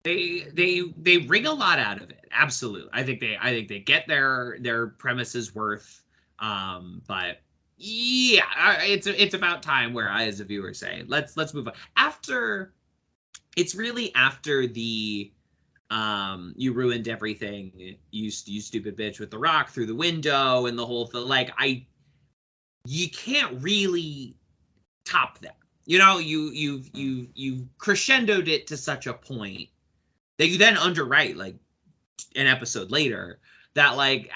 they wring a lot out of it. Absolutely, I think they get their premises worth. But yeah, it's about time where I, as a viewer, say let's move on. It's really after the you ruined everything, you stupid bitch with the rock through the window and the whole thing. You can't really top that. You've crescendoed it to such a point that you then underwrite an episode later. That we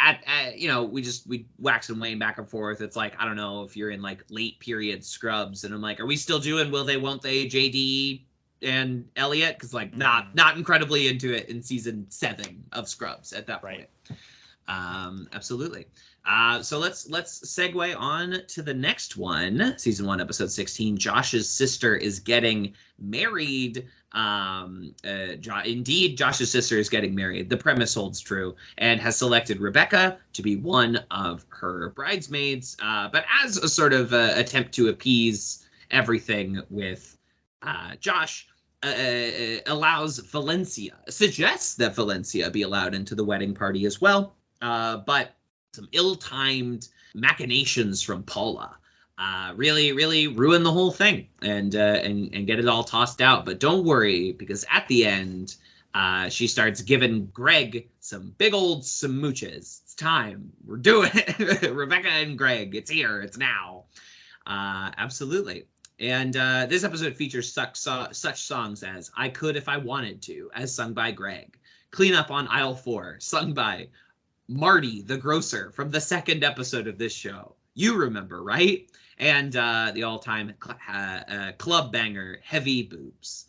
wax and wane back and forth. It's I don't know if you're in late period Scrubs, and I'm are we still doing will they won't they JD and Elliot, because like not incredibly into it in season 7 of Scrubs at that point. Absolutely. So let's segue on to the next one. Season 1, episode 16. Josh's sister is getting married. Indeed, Josh's sister is getting married. The premise holds true, and has selected Rebecca to be one of her bridesmaids. But as a sort of attempt to appease everything with Josh, suggests that Valencia be allowed into the wedding party as well. But some ill-timed machinations from Paula really ruin the whole thing and get it all tossed out. But don't worry, because at the end, she starts giving Greg some big old smooches. It's time. We're doing it. Rebecca and Greg. It's here. It's now. Absolutely. And this episode features such songs as I Could If I Wanted To, as sung by Greg. Clean Up on Aisle 4, sung by Marty, the grocer, from the second episode of this show. You remember, right? And the all-time club banger, Heavy Boobs.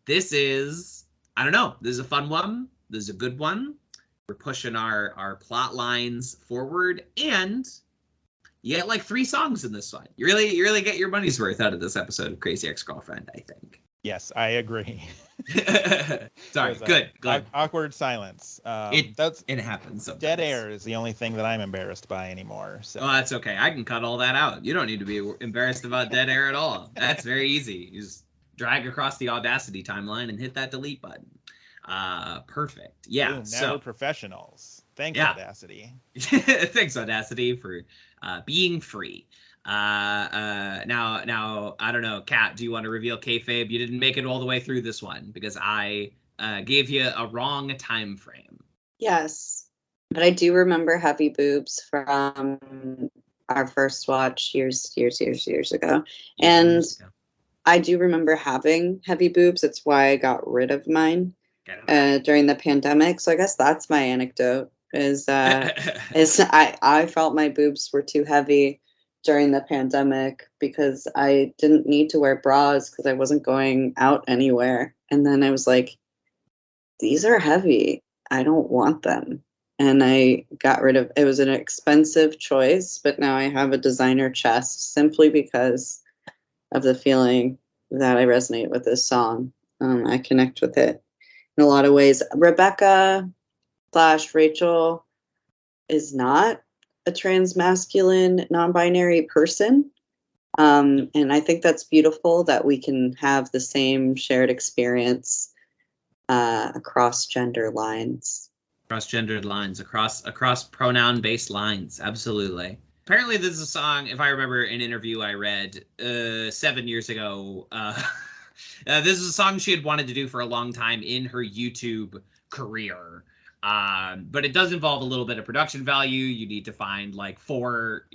This is, I don't know, this is a fun one. This is a good one. We're pushing our plot lines forward, and you get like 3 songs in this one. You really get your money's worth out of this episode of Crazy Ex-Girlfriend, I think. Yes, I agree. Sorry, good. Awkward silence. It happens sometimes. Dead air is the only thing that I'm embarrassed by anymore. So. Oh, that's okay. I can cut all that out. You don't need to be embarrassed about dead air at all. That's very easy. You just drag across the Audacity timeline and hit that delete button. Perfect. Yeah. Boom, now we're professionals. Thanks, Audacity. Thanks, Audacity, for being free. Now, I don't know, Kat, do you want to reveal kayfabe? You didn't make it all the way through this one because I gave you a wrong time frame. Yes, but I do remember Heavy Boobs from our first watch years ago. And I do remember having heavy boobs. It's why I got rid of mine during the pandemic. So I guess that's my anecdote is I felt my boobs were too heavy during the pandemic because I didn't need to wear bras because I wasn't going out anywhere. And then I was like, these are heavy. I don't want them. And I got rid of it. Was an expensive choice, but now I have a designer chest simply because of the feeling that I resonate with this song. I connect with it in a lot of ways. Rebecca / Rachel is not a transmasculine, non-binary person. And I think that's beautiful that we can have the same shared experience across gender lines. Across gendered lines, across pronoun-based lines, absolutely. Apparently this is a song, if I remember an interview I read 7 years ago, this is a song she had wanted to do for a long time in her YouTube career. But it does involve a little bit of production value. You need to find like 4,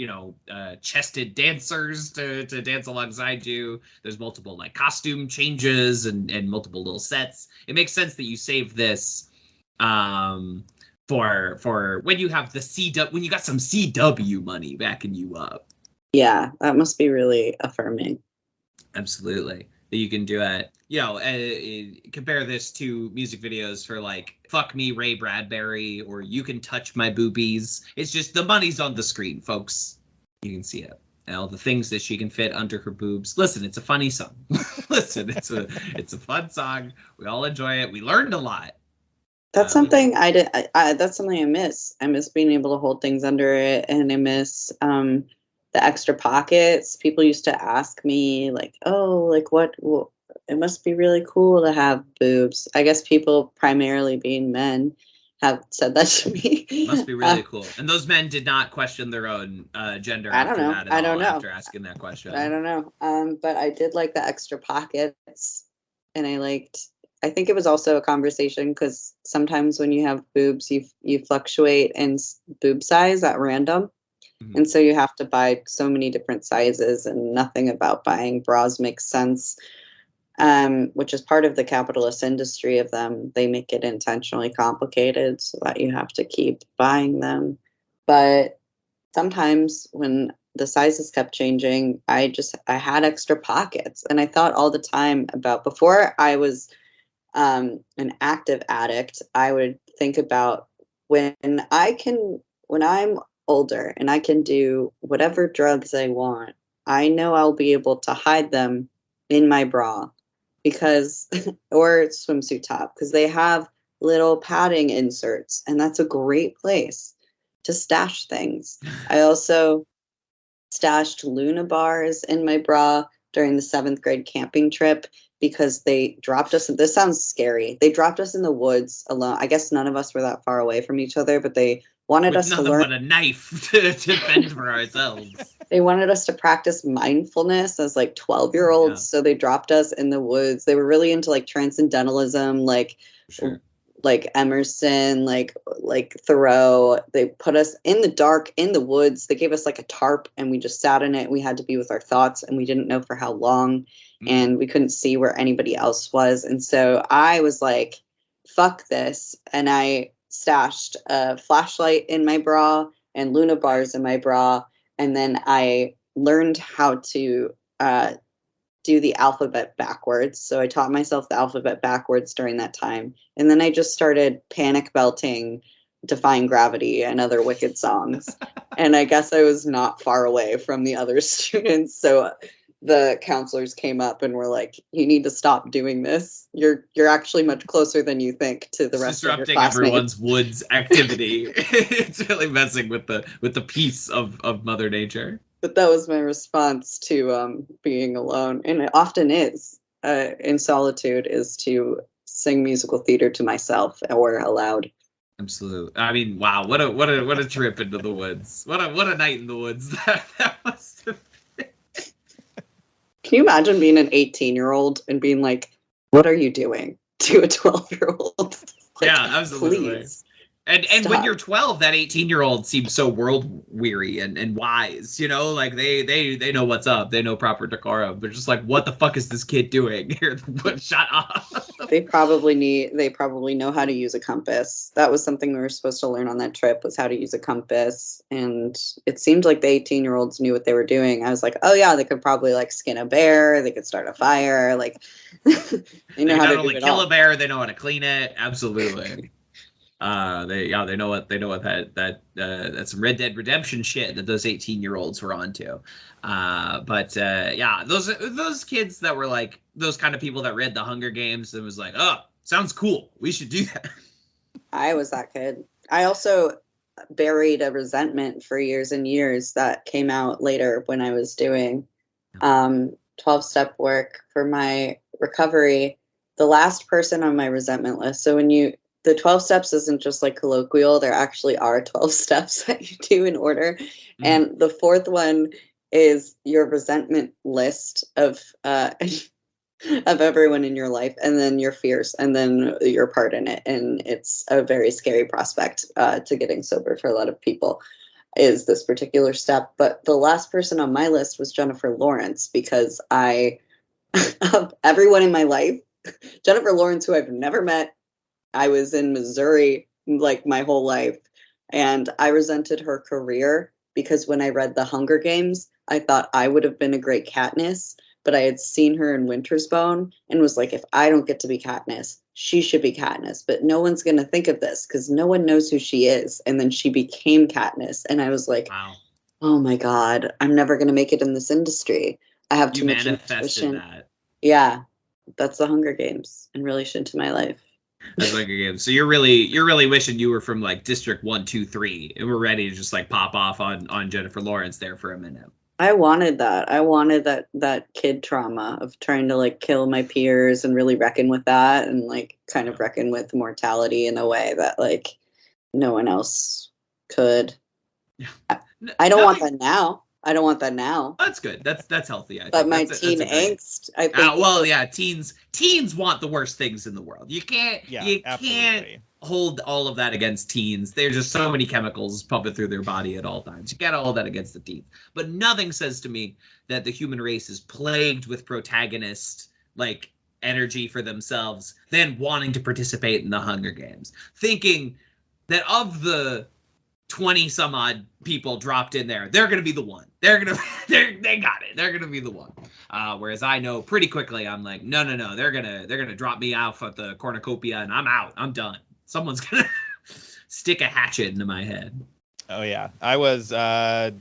chested dancers to dance alongside you. There's multiple like costume changes and multiple little sets. It makes sense that you save this for when you have when you got some CW money backing you up. Yeah, that must be really affirming. Absolutely. That you can do it. Compare this to music videos for like Fuck Me Ray Bradbury or You Can Touch My Boobies. It's just the money's on the screen, folks. You can see it. And all the things that she can fit under her boobs. Listen, it's a funny song. Listen, it's a fun song. We all enjoy it. We learned a lot. That's something that's something I miss. I miss being able to hold things under it, and I miss the extra pockets. People used to ask me like, "Oh, like what? Well, it must be really cool to have boobs." I guess people, primarily being men, have said that to me. Must be really cool. And those men did not question their own gender. I don't know. After asking that question. I don't know. But I did like the extra pockets, and I think it was also a conversation because sometimes when you have boobs, you fluctuate in boob size at random. Mm-hmm. And so you have to buy so many different sizes, and nothing about buying bras makes sense, which is part of the capitalist industry of them. They make it intentionally complicated so that you have to keep buying them. But sometimes when the sizes kept changing, I had extra pockets. And I thought all the time about, before I was an active addict, I would think about when I'm older and I can do whatever drugs I want, I know I'll be able to hide them in my bra because, or swimsuit top, because they have little padding inserts, and that's a great place to stash things. I also stashed Luna bars in my bra during the 7th grade camping trip because they dropped us. This sounds scary. They dropped us in the woods alone. I guess none of us were that far away from each other, but they wanted With us to nothing learn. but a knife to fend for ourselves. They wanted us to practice mindfulness as like 12-year-olds. Yeah. So they dropped us in the woods. They were really into like transcendentalism, Sure. like Emerson, like Thoreau. They put us in the dark in the woods. They gave us like a tarp and we just sat in it. We had to be with our thoughts and we didn't know for how long, and we couldn't see where anybody else was. And so I was like, fuck this. And I stashed a flashlight in my bra and Luna bars in my bra. And then I learned how to do the alphabet backwards. So I taught myself the alphabet backwards during that time. And then I just started panic belting Defying Gravity and other Wicked songs. And I guess I was not far away from the other students. So the counselors came up and were like, you need to stop doing this. You're actually much closer than you think to the rest of your Disrupting classmates. everyone's woods activity. It's really messing with the peace of Mother Nature. But that was my response to being alone, and it often is in solitude, is to sing musical theater to myself or aloud. Absolutely. I mean, wow, what a trip into the woods. What a night in the woods that must have been. Can you imagine being an 18-year-old and being like, "What are you doing?" to a 12-year-old? Like, Yeah, absolutely. Please. And Stop. when you're 12, that 18-year-old seems so world weary and wise, you know, like they know what's up, they know proper decorum. They're just like, what the fuck is this kid doing here? Shut up. They probably know how to use a compass. That was something we were supposed to learn on that trip, was how to use a compass. And it seemed like the 18-year-olds knew what they were doing. I was like, oh yeah, they could probably like skin a bear, they could start a fire, like they know how to do it kill all. a bear, they know how to clean it. Absolutely. They know what that's some Red Dead Redemption shit that those 18-year-olds were onto. Yeah, those kids that were like those kind of people that read the Hunger Games and was like, oh, sounds cool, we should do that. I was that kid. I also buried a resentment for years and years that came out later when I was doing 12-step work for my recovery. The last person on my resentment list. So the 12 steps isn't just like colloquial. There actually are 12 steps that you do in order. Mm-hmm. And the 4th one is your resentment list of everyone in your life, and then your fears, and then your part in it. And it's a very scary prospect to getting sober for a lot of people, is this particular step. But the last person on my list was Jennifer Lawrence, because of everyone in my life, Jennifer Lawrence, who I've never met, I was in Missouri like my whole life, and I resented her career because when I read The Hunger Games, I thought I would have been a great Katniss, but I had seen her in Winter's Bone and was like, if I don't get to be Katniss, she should be Katniss, but no one's going to think of this because no one knows who she is. And then she became Katniss, and I was like, wow. Oh my God, I'm never going to make it in this industry. I have too much intuition. That. Yeah, that's The Hunger Games in relation to my life. That's like a game. So you're really wishing you were from like District 1, 2, 3, and we're ready to just like pop off on Jennifer Lawrence there for a minute. I wanted that. I wanted that kid trauma of trying to like kill my peers and really reckon with that, and like kind of reckon with mortality in a way that like no one else could. I don't want that now. I don't want that now. That's good. That's healthy. But my teen angst, I think. Well, yeah, teens want the worst things in the world. You can't hold all of that against teens. There's just so many chemicals pumping through their body at all times. You gotta hold that against the teens. But nothing says to me that the human race is plagued with protagonist like energy for themselves than wanting to participate in the Hunger Games. Thinking that of the 20 some odd people dropped in there, they're gonna be the one. They got it. They're gonna be the one. Whereas I know pretty quickly, I'm like, no, they're gonna drop me off at the cornucopia, and I'm out. I'm done. Someone's gonna stick a hatchet into my head. Oh yeah, I was a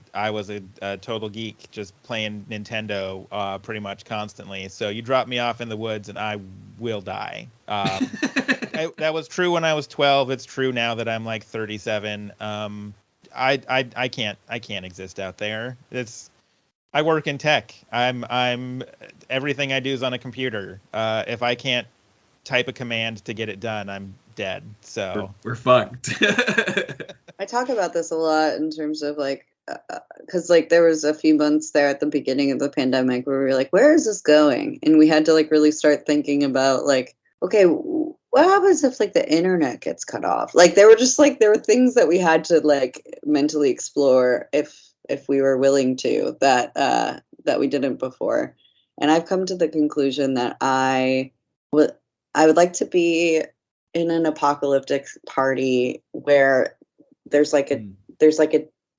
total geek, just playing Nintendo pretty much constantly. So you drop me off in the woods, and I will die. That was true when I was 12. It's true now that I'm like 37. I can't exist out there. I work in tech. I'm everything I do is on a computer. If I can't type a command to get it done, I'm dead. So we're fucked. I talk about this a lot in terms of like, because like there was a few months there at the beginning of the pandemic where we were like, where is this going? And we had to like really start thinking about like, okay, what happens if like the internet gets cut off? Like there were things that we had to like mentally explore if we were willing to that we didn't before. And I've come to the conclusion that I would like to be in an apocalyptic party where there's like a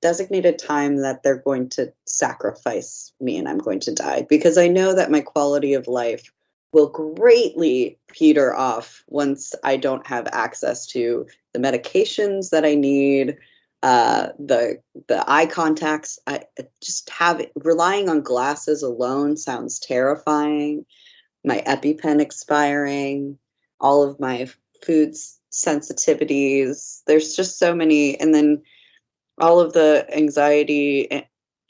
designated time that they're going to sacrifice me and I'm going to die, because I know that my quality of life will greatly peter off once I don't have access to the medications that I need, the eye contacts. I just relying on glasses alone sounds terrifying. My EpiPen expiring, all of my food sensitivities. There's just so many, and then all of the anxiety.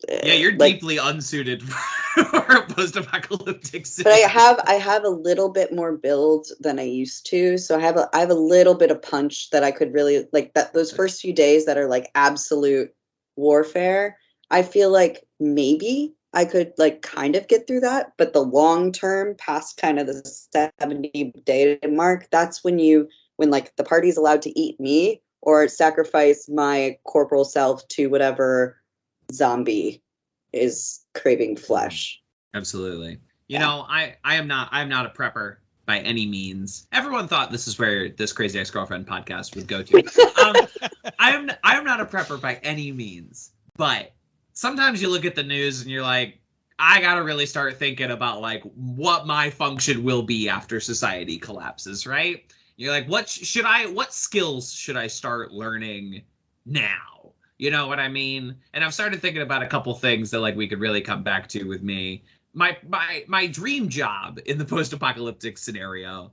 Yeah, you're like, deeply unsuited for a post-apocalyptic city. But I have a little bit more build than I used to, so I have a little bit of punch that I could really like. That those first few days that are like absolute warfare, I feel like maybe I could like kind of get through that. But the long term, past kind of the 70-day mark, that's when like the party's allowed to eat me or sacrifice my corporal self to whatever zombie is craving flesh. Absolutely. You know, I'm not a prepper by any means. Everyone thought this is where this Crazy Ex-Girlfriend podcast would go to. I'm not a prepper by any means, but sometimes you look at the news and you're like, I gotta really start thinking about like what my function will be after society collapses, right? You're like, what skills should I start learning now? You know what I mean? And I've started thinking about a couple things that like we could really come back to with me. My dream job in the post-apocalyptic scenario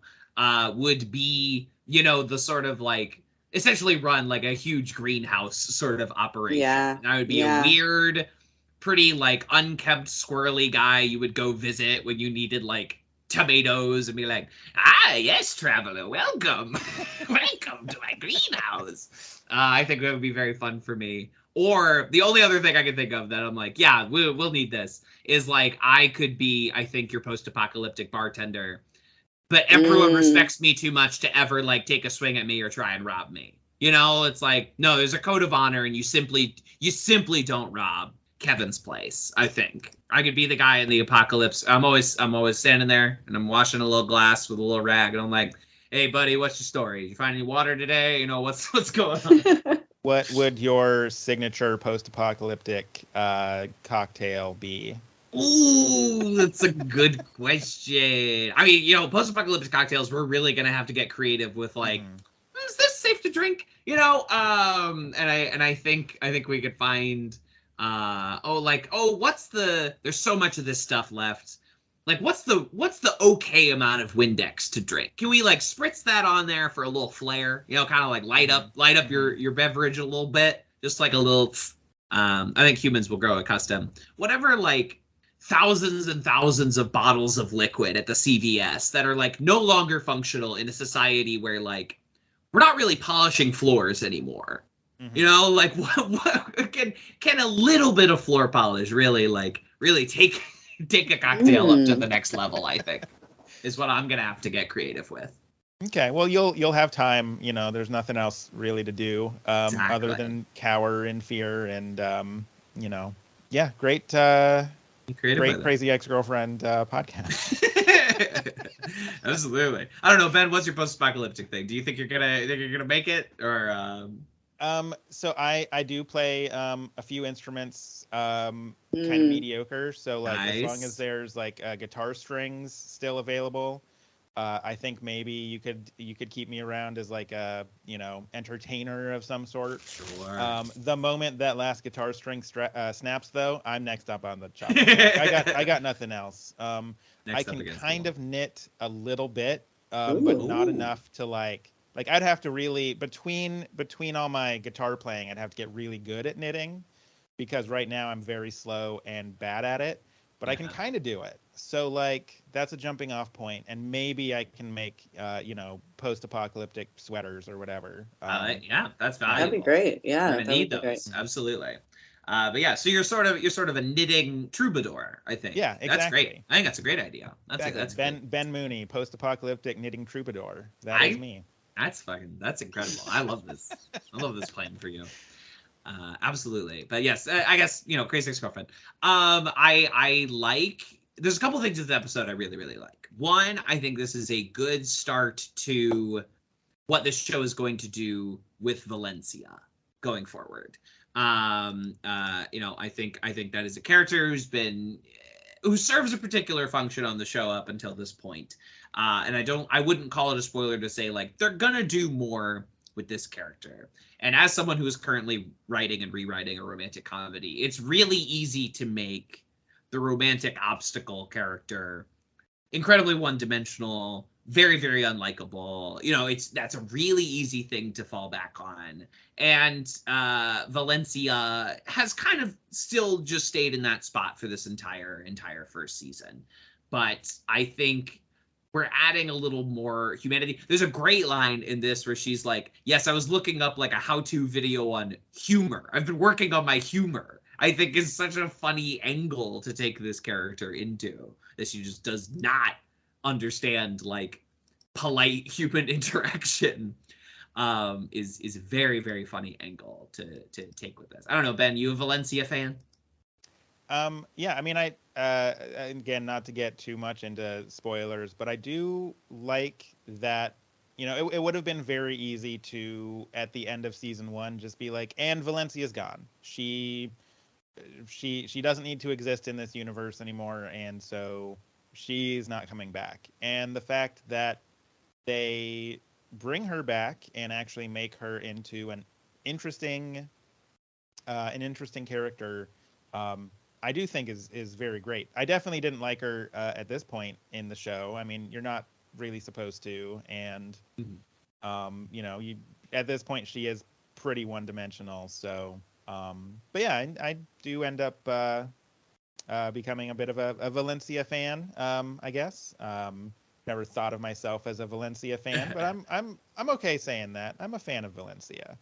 would be, you know, the sort of like essentially run like a huge greenhouse sort of operation. Yeah. And I would be a weird, pretty like unkempt, squirrely guy you would go visit when you needed like tomatoes and be like, yes, traveler, welcome. Welcome to my greenhouse. I think that would be very fun for me. Or the only other thing I can think of that I'm like, yeah, we'll need this is like I could be, I think, your post-apocalyptic bartender, but everyone respects me too much to ever like take a swing at me or try and rob me. You know, it's like, no, there's a code of honor and you simply don't rob Kevin's place. I think I could be the guy in the apocalypse. I'm always standing there and I'm washing a little glass with a little rag and I'm like, hey buddy, what's your story? Did you find any water today? You know, what's going on? What would your signature post-apocalyptic cocktail be? Ooh, that's a good question. I mean, you know, post-apocalyptic cocktails, we're really gonna have to get creative with like, is this safe to drink? You know, and I think we could find there's so much of this stuff left. Like, what's the okay amount of Windex to drink? Can we like spritz that on there for a little flair? You know, kind of like light up your beverage a little bit, just like a little. I think humans will grow accustomed. Whatever, like thousands and thousands of bottles of liquid at the CVS that are like no longer functional in a society where like we're not really polishing floors anymore. Mm-hmm. You know, like what can a little bit of floor polish really take a cocktail up to the next level, I think, is what I'm going to have to get creative with. Okay. Well, you'll have time, you know, there's nothing else really to do Exactly. other than cower in fear and, you know, yeah, great Crazy Ex-Girlfriend podcast. Absolutely. I don't know, Ben, what's your post-apocalyptic thing? Do you think you're going to make it or So I do play a few instruments, kind of mediocre. So like as long as there's like guitar strings still available, I think maybe you could keep me around as like a entertainer of some sort. Sure. The moment that last guitar string snaps, though, I'm next up on the chopping block. I got nothing else. I can kind of knit a little bit, but not enough to like I'd have to really between all my guitar playing, I'd have to get really good at knitting, because right now I'm very slow and bad at it. But I can kind of do it. So like that's a jumping off point, and maybe I can make post-apocalyptic sweaters or whatever. Yeah, that's valuable. That'd be great. Yeah, we're gonna need those. Absolutely. But yeah, so you're sort of a knitting troubadour, I think. Yeah, exactly. That's great. I think that's a great idea. That's Ben Mooney, post-apocalyptic knitting troubadour. That is me. That's incredible. I love this. I love this plan for you. Absolutely. But yes, I guess, Crazy Ex-Girlfriend. I like, there's a couple things in the episode I really, really like. One, I think this is a good start to what this show is going to do with Valencia going forward. I think that is a character who serves a particular function on the show up until this point. And I wouldn't call it a spoiler to say like they're gonna do more with this character. And as someone who is currently writing and rewriting a romantic comedy, it's really easy to make the romantic obstacle character incredibly one-dimensional, very, very unlikable. That's a really easy thing to fall back on. And Valencia has kind of still just stayed in that spot for this entire first season. But I think we're adding a little more humanity. There's a great line in this where she's like, yes, I was looking up like a how-to video on humor. I've been working on my humor. I think is such a funny angle to take this character into, that she just does not understand like polite human interaction. Is a very, very funny angle to take with this. I don't know, Ben, you a Valencia fan? Yeah, I mean, again, not to get too much into spoilers, but I do like that, it would have been very easy to, at the end of season 1, just be like, and Valencia's gone. She doesn't need to exist in this universe anymore, and so she's not coming back. And the fact that they bring her back and actually make her into an interesting character, I do think is very great. I definitely didn't like her at this point in the show. I mean, you're not really supposed to, and at this point she is pretty one-dimensional. So, but yeah, I do end up becoming a bit of a Valencia fan. I guess. Never thought of myself as a Valencia fan, but I'm okay saying that. I'm a fan of Valencia.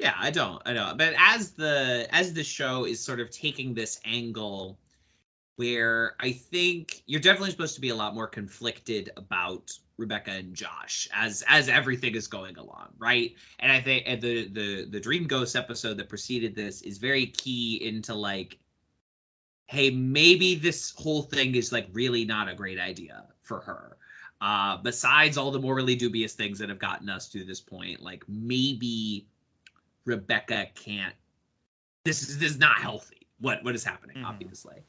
Yeah, I don't. But as the show is sort of taking this angle where I think you're definitely supposed to be a lot more conflicted about Rebecca and Josh as everything is going along, right? And I think the Dream Ghost episode that preceded this is very key into like, hey, maybe this whole thing is like really not a great idea for her. Besides all the morally dubious things that have gotten us to this point, like maybe Rebecca can't. This is not healthy. What is happening, obviously.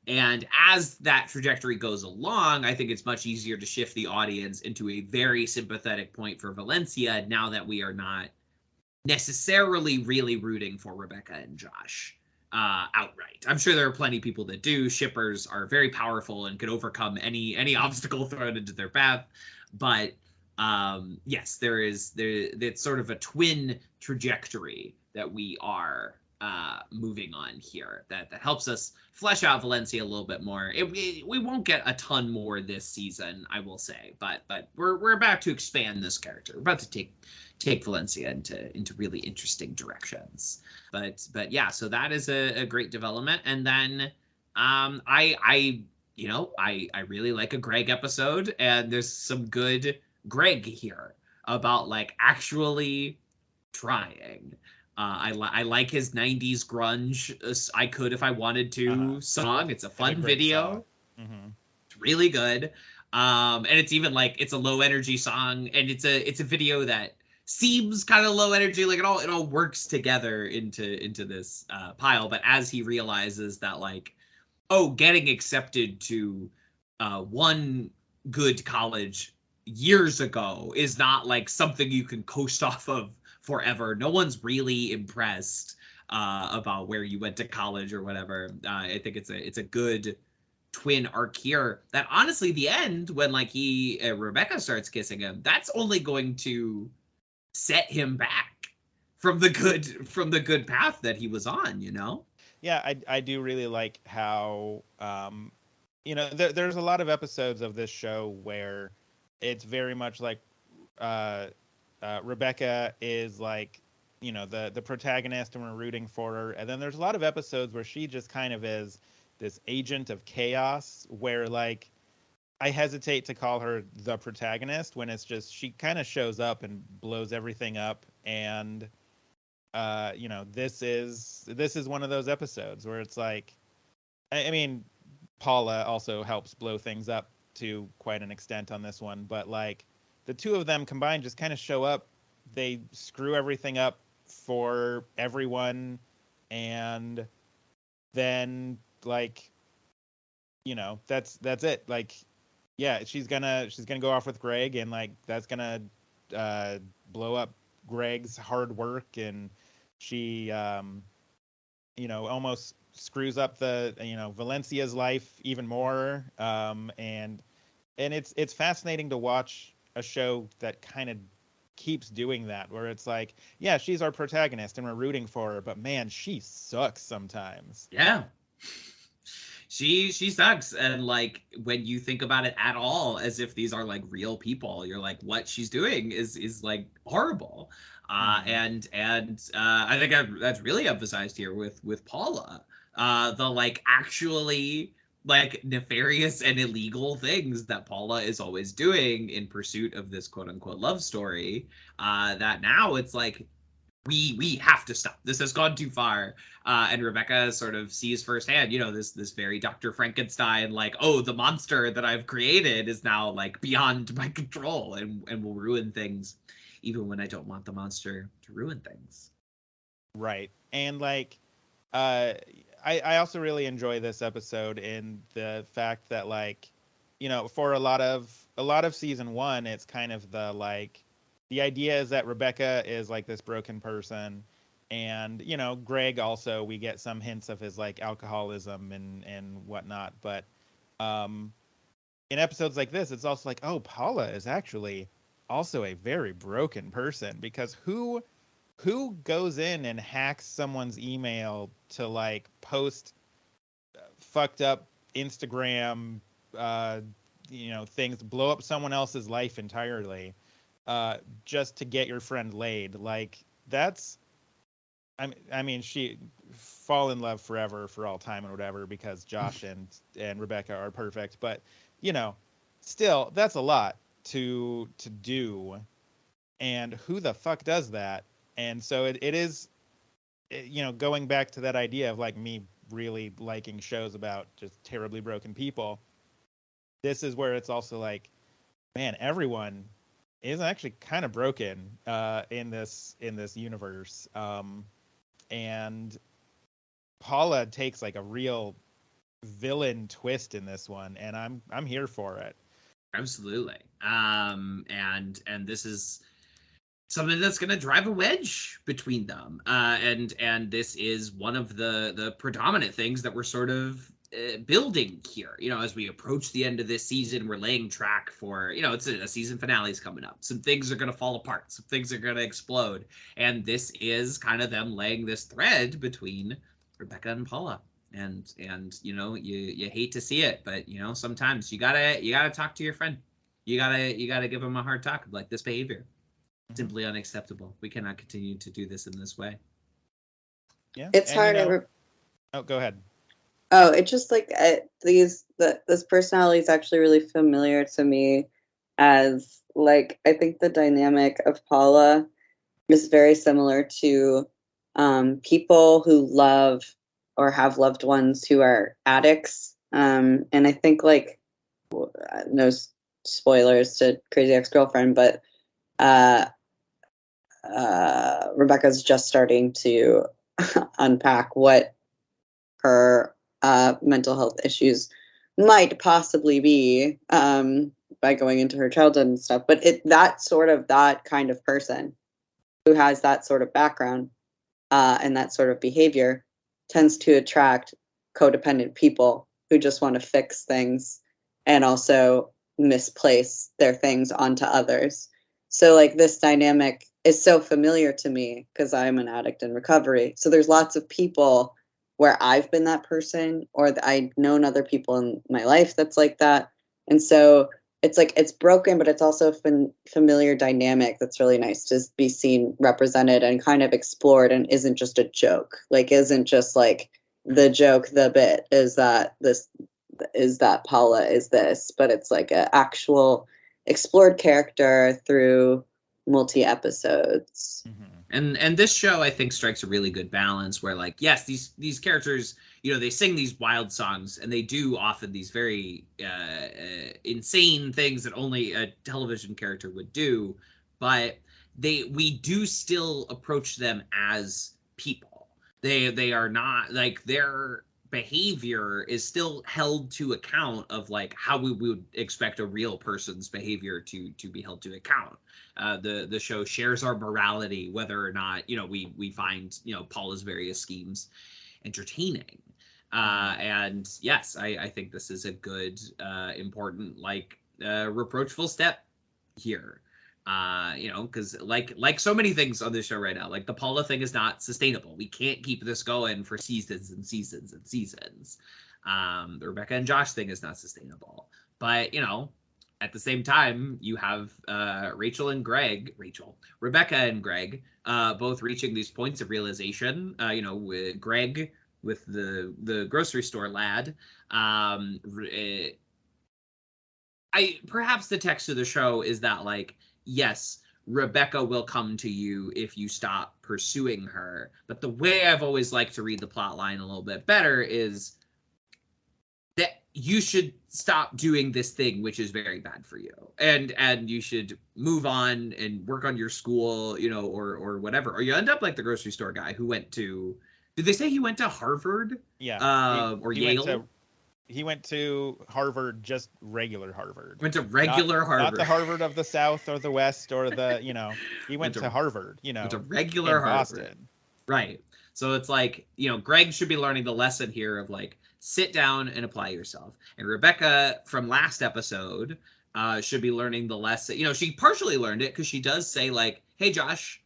And as that trajectory goes along, I think it's much easier to shift the audience into a very sympathetic point for Valencia now that we are not necessarily really rooting for Rebecca and Josh outright. I'm sure there are plenty of people that do. Shippers are very powerful and can overcome any obstacle thrown into their path. But yes, it's sort of a twin trajectory that we are moving on here that helps us flesh out Valencia a little bit more. We won't get a ton more this season, I will say, but we're about to expand this character. We're about to take Valencia into really interesting directions. But yeah, so that is a great development. And then I really like a Greg episode, and there's some good Greg here about like actually trying. I like his 90s grunge I could if I wanted to song. It's a fun video. It's really good. And it's even like it's a low energy song, and it's a video that seems kind of low energy. Like it all works together into this pile. But as he realizes that, like, oh, getting accepted to one good college years ago is not like something you can coast off of forever. No one's really impressed about where you went to college or whatever. I think it's a good twin arc here. That honestly, the end when like Rebecca starts kissing him, that's only going to set him back from the good path that he was on. You know. Yeah, I do really like how there's a lot of episodes of this show where it's very much like Rebecca is like, the protagonist and we're rooting for her. And then there's a lot of episodes where she just kind of is this agent of chaos where like I hesitate to call her the protagonist when it's just she kind of shows up and blows everything up. And this is one of those episodes where it's like, I mean, Paula also helps blow things up to quite an extent on this one, but like the two of them combined just kind of show up, they screw everything up for everyone, and then like that's it. Like, yeah, she's gonna go off with Greg, and like that's gonna blow up Greg's hard work, and she almost screws up the Valencia's life even more, and it's fascinating to watch a show that kind of keeps doing that, where it's like, yeah, she's our protagonist and we're rooting for her, but man, she sucks sometimes. Yeah. She sucks. And like when you think about it at all as if these are like real people, you're like, what she's doing is like horrible. And I think that's really emphasized here with Paula. The like actually like nefarious and illegal things that Paula is always doing in pursuit of this quote unquote love story. That now it's like we have to stop. This has gone too far. And Rebecca sort of sees firsthand, this very Dr. Frankenstein, like, oh, the monster that I've created is now like beyond my control and will ruin things, even when I don't want the monster to ruin things. Right. And like, I also really enjoy this episode in the fact that like, for a lot of season one, it's kind of the idea is that Rebecca is like this broken person, and Greg also, we get some hints of his like alcoholism and whatnot, but in episodes like this, it's also like, oh, Paula is actually also a very broken person, because who goes in and hacks someone's email to like post fucked up Instagram things, blow up someone else's life entirely, just to get your friend laid? Like, that's, I mean, she fall in love forever for all time and whatever, because Josh and Rebecca are perfect, but still, that's a lot to do, and who the fuck does that? And so it is, going back to that idea of like me really liking shows about just terribly broken people, this is where it's also like, man, everyone is actually kind of broken in this universe, and Paula takes like a real villain twist in this one, and I'm here for it. Absolutely. And this is something that's going to drive a wedge between them. And this is one of the predominant things that we're sort of building here. As we approach the end of this season, we're laying track for, it's a season finale's coming up. Some things are going to fall apart. Some things are going to explode. And this is kind of them laying this thread between Rebecca and Paula. And you hate to see it, but sometimes you gotta talk to your friend. You gotta give them a hard talk, like, this behavior simply unacceptable. We cannot continue to do this in this way. Yeah, it's hard. Oh, go ahead. Oh, it's just like this personality is actually really familiar to me, as like I think the dynamic of Paula is very similar to people who love or have loved ones who are addicts. And I think, like, no spoilers to Crazy Ex-Girlfriend, but Rebecca's just starting to unpack what her mental health issues might possibly be by going into her childhood and stuff. But that kind of person who has that sort of background and that sort of behavior tends to attract codependent people who just want to fix things and also misplace their things onto others. So like this dynamic is so familiar to me because I'm an addict in recovery. So there's lots of people where I've been that person, or I've known other people in my life that's like that. And so it's like it's broken, but it's also a familiar dynamic that's really nice to be seen represented and kind of explored, and isn't just a joke. Like isn't just like the joke, the bit is that Paula is this, but it's like an actual explored character through multi episodes. And this show, I think, strikes a really good balance where, like, yes, these characters, you know, they sing these wild songs and they do often these very insane things that only a television character would do, but we do still approach them as people. They are not, like, their behavior is still held to account of like how we would expect a real person's behavior to be held to account. The show shares our morality, whether or not, you know, we find, you know, Paula's various schemes entertaining. And yes, I think this is a good, important, like, reproachful step here. You know, because like so many things on this show right now, like the Paula thing is not sustainable. We can't keep this going for seasons and seasons and seasons. The Rebecca and Josh thing is not sustainable. But, you know, at the same time, you have Rebecca and Greg both reaching these points of realization. You know, with Greg with the grocery store lad. Perhaps the text of the show is that, like, yes, Rebecca will come to you if you stop pursuing her. But the way I've always liked to read the plot line a little bit better is that you should stop doing this thing, which is very bad for you. And you should move on and work on your school, you know, or whatever. Or you end up like the grocery store guy who went to, did they say he went to Harvard? Yeah. Or Yale? He went to Harvard, just regular Harvard. Went to regular Harvard. Not the Harvard of the South or the West or the, you know, he went to Harvard, you know. Went to regular Harvard. Boston. Right. So it's like, you know, Greg should be learning the lesson here of like, sit down and apply yourself. And Rebecca from last episode should be learning the lesson. You know, she partially learned it because she does say like, hey, Josh,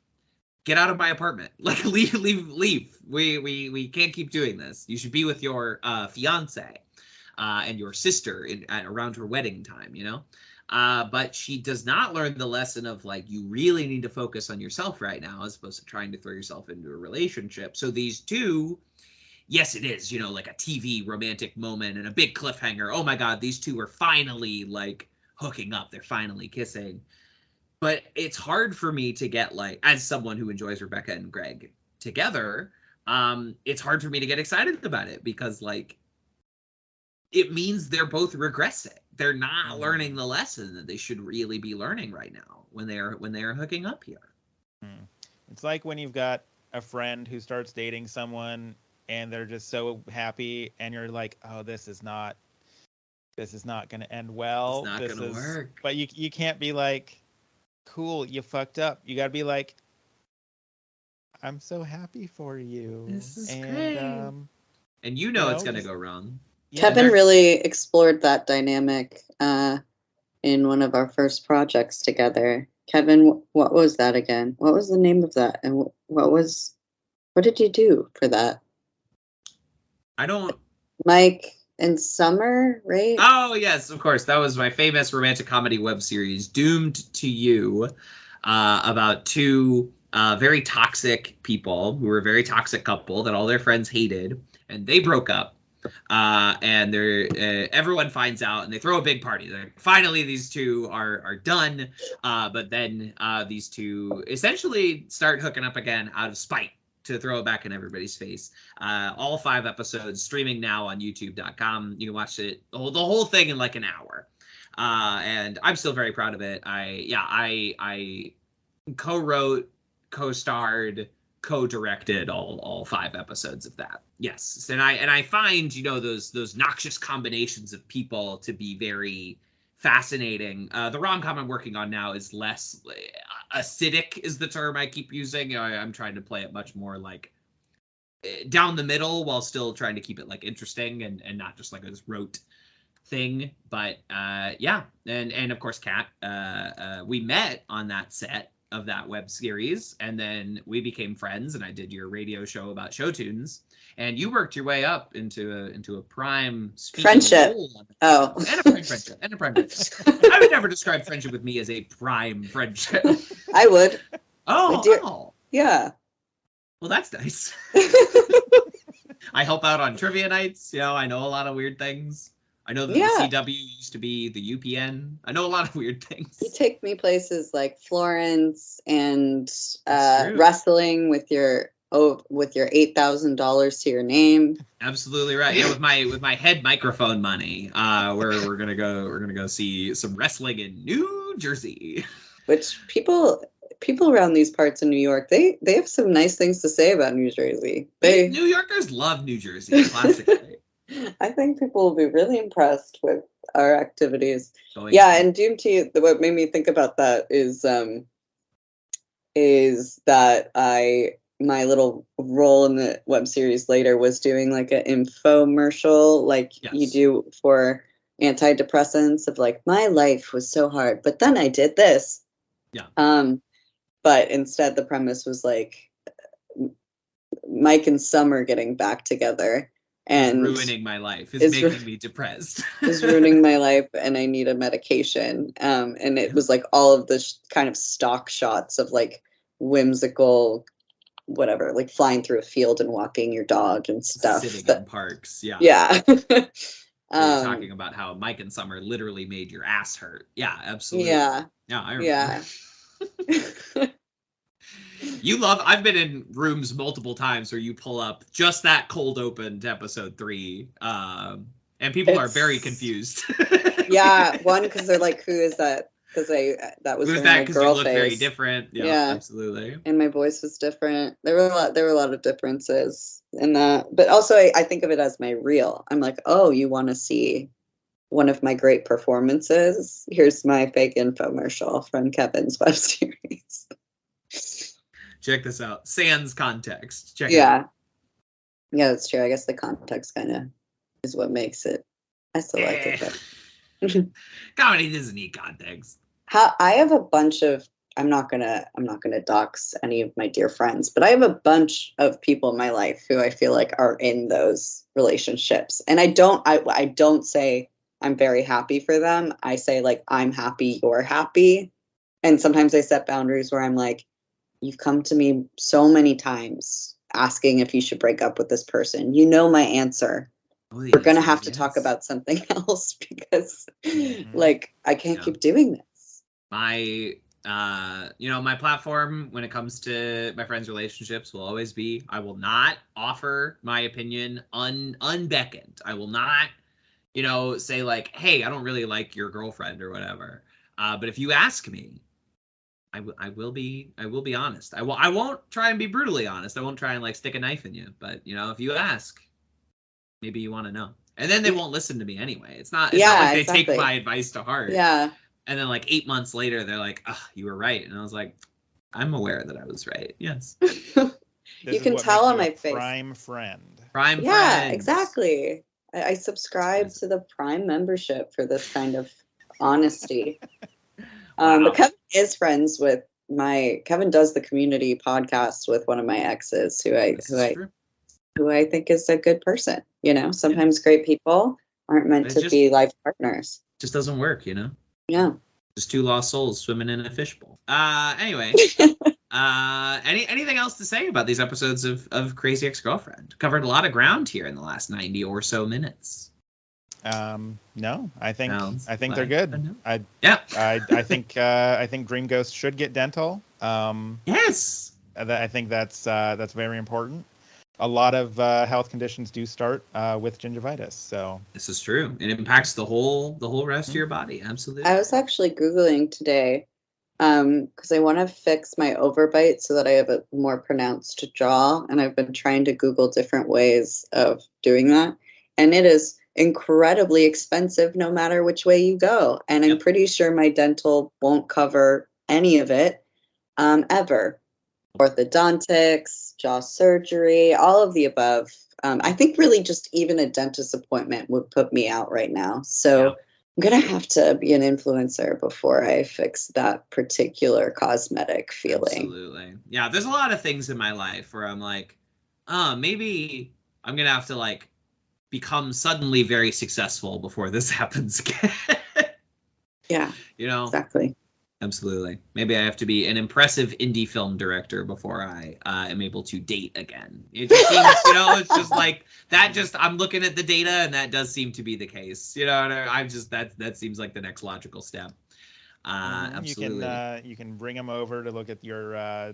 get out of my apartment. Like, leave. We can't keep doing this. You should be with your fiance. And your sister around her wedding time, you know? But she does not learn the lesson of, like, you really need to focus on yourself right now as opposed to trying to throw yourself into a relationship. So these two, yes, it is, you know, like a TV romantic moment and a big cliffhanger. Oh, my God, these two are finally, like, hooking up. They're finally kissing. But it's hard for me to get, like, as someone who enjoys Rebecca and Greg together, it's hard for me to get excited about it because, like, it means they're both regressing. They're not learning the lesson that they should really be learning right now when they are hooking up here. It's like when you've got a friend who starts dating someone and they're just so happy and you're like, oh, this is not going to end well. It's not going to work. But you can't be like, cool, you fucked up. You got to be like, I'm so happy for you. This is great. And you know it's going to go wrong. Yeah, Kevin really explored that dynamic in one of our first projects together. Kevin, what was that again? What was the name of that? And what did you do for that? I don't... Mike and Summer, right? Oh, yes, of course. That was my famous romantic comedy web series, Doomed to You, about two very toxic people who were a very toxic couple that all their friends hated, and they broke up. And everyone finds out and they throw a big party. Like, finally, these two are done. But then these two essentially start hooking up again out of spite to throw it back in everybody's face. All 5 episodes streaming now on youtube.com. You can watch it, the whole thing in like an hour. And I'm still very proud of it. I co-wrote co-starred, co-directed all 5 episodes of that. Yes, and I find, you know, those noxious combinations of people to be very fascinating. The rom-com I'm working on now is less acidic, is the term I keep using. I'm trying to play it much more like down the middle while still trying to keep it like interesting and not just like this rote thing. But yeah, and of course, Kat, we met on that set of that web series, and then we became friends, and I did your radio show about show tunes, and you worked your way up into a prime friendship. Oh, and a prime friendship. I would never describe friendship with me as a prime friendship. I would. Oh. Yeah. Well, that's nice. I help out on trivia nights. You know, I know a lot of weird things. I know that the CW used to be the UPN. I know a lot of weird things. You take me places like Florence and wrestling with your $8,000 to your name. Absolutely right. Yeah, with my head microphone money, we're gonna go see some wrestling in New Jersey. Which people around these parts of New York, they have some nice things to say about New Jersey. New Yorkers love New Jersey, classically. I think people will be really impressed with our activities. And Doom Tea, what made me think about that is that my little role in the web series later was doing like an infomercial, like you do for antidepressants, of like, my life was so hard, but then I did this. Yeah. But instead the premise was like Mike and Summer getting back together. And ruining my life is making me depressed. Is ruining my life, and I need a medication. And it was like all of the kind of stock shots of like whimsical, whatever, like flying through a field and walking your dog and stuff. Sitting in parks, yeah. Yeah. Talking about how Mike and Summer literally made your ass hurt. Yeah, absolutely. Yeah. Yeah, I remember. Yeah. I've been in rooms multiple times where you pull up just that cold open to episode 3, and people are very confused. Yeah, one, because they're like, who is that? Because that was my girl you look face. very different. Yeah, absolutely. And my voice was different. There were a lot of differences in that. But also, I think of it as my reel. I'm like, oh, you want to see one of my great performances? Here's my fake infomercial from Kevin's web series. Check this out. Sans context. Check it out. Yeah, that's true. I guess the context kind of is what makes it. I still like it. But comedy doesn't need context. I have a bunch of. I'm not gonna dox any of my dear friends, but I have a bunch of people in my life who I feel like are in those relationships, and I don't say I'm very happy for them. I say like, I'm happy, you're happy, and sometimes I set boundaries where I'm like, you've come to me so many times asking if you should break up with this person. You know my answer. We're going to have to talk about something else because like, I can't keep doing this. My platform when it comes to my friends' relationships will always be, I will not offer my opinion unbeckoned. I will not, say like, hey, I don't really like your girlfriend or whatever. But if you ask me, I will be honest. I won't try and be brutally honest. I won't try and like stick a knife in you. But if you ask, maybe you want to know. And then they won't listen to me anyway. It's not like they take my advice to heart. Yeah. And then like 8 months later, they're like, "Oh, you were right." And I was like, "I'm aware that I was right." Yes. You can tell on my face. Prime friend. Prime yeah, friends. Exactly. I subscribe to the Prime membership for this kind of honesty. Wow. But Kevin is friends with Kevin does the community podcast with one of my exes who I think is a good person. Sometimes great people aren't meant to be life partners. Just doesn't work, Yeah. Just 2 lost souls swimming in a fishbowl. Anyway, anything else to say about these episodes of Crazy Ex-Girlfriend? Covered a lot of ground here in the last 90 or so minutes. No, I think they're good. I think Dream Ghost should get dental. Yes. I think that's very important. A lot of health conditions do start with gingivitis. So this is true. It impacts the whole rest of your body. Absolutely. I was actually Googling today because I want to fix my overbite so that I have a more pronounced jaw. And I've been trying to Google different ways of doing that. And it is incredibly expensive no matter which way you go. And I'm pretty sure my dental won't cover any of it ever. Orthodontics, jaw surgery, all of the above. I think really just even a dentist appointment would put me out right now. So I'm going to have to be an influencer before I fix that particular cosmetic feeling. Absolutely. Yeah, there's a lot of things in my life where I'm like, maybe I'm going to have to like become suddenly very successful before this happens again. Yeah, you know? Exactly. Absolutely. Maybe I have to be an impressive indie film director before I am able to date again. It just seems, it's just like that. I'm looking at the data, and that does seem to be the case. I'm just that seems like the next logical step. Absolutely. You can bring them over to look at your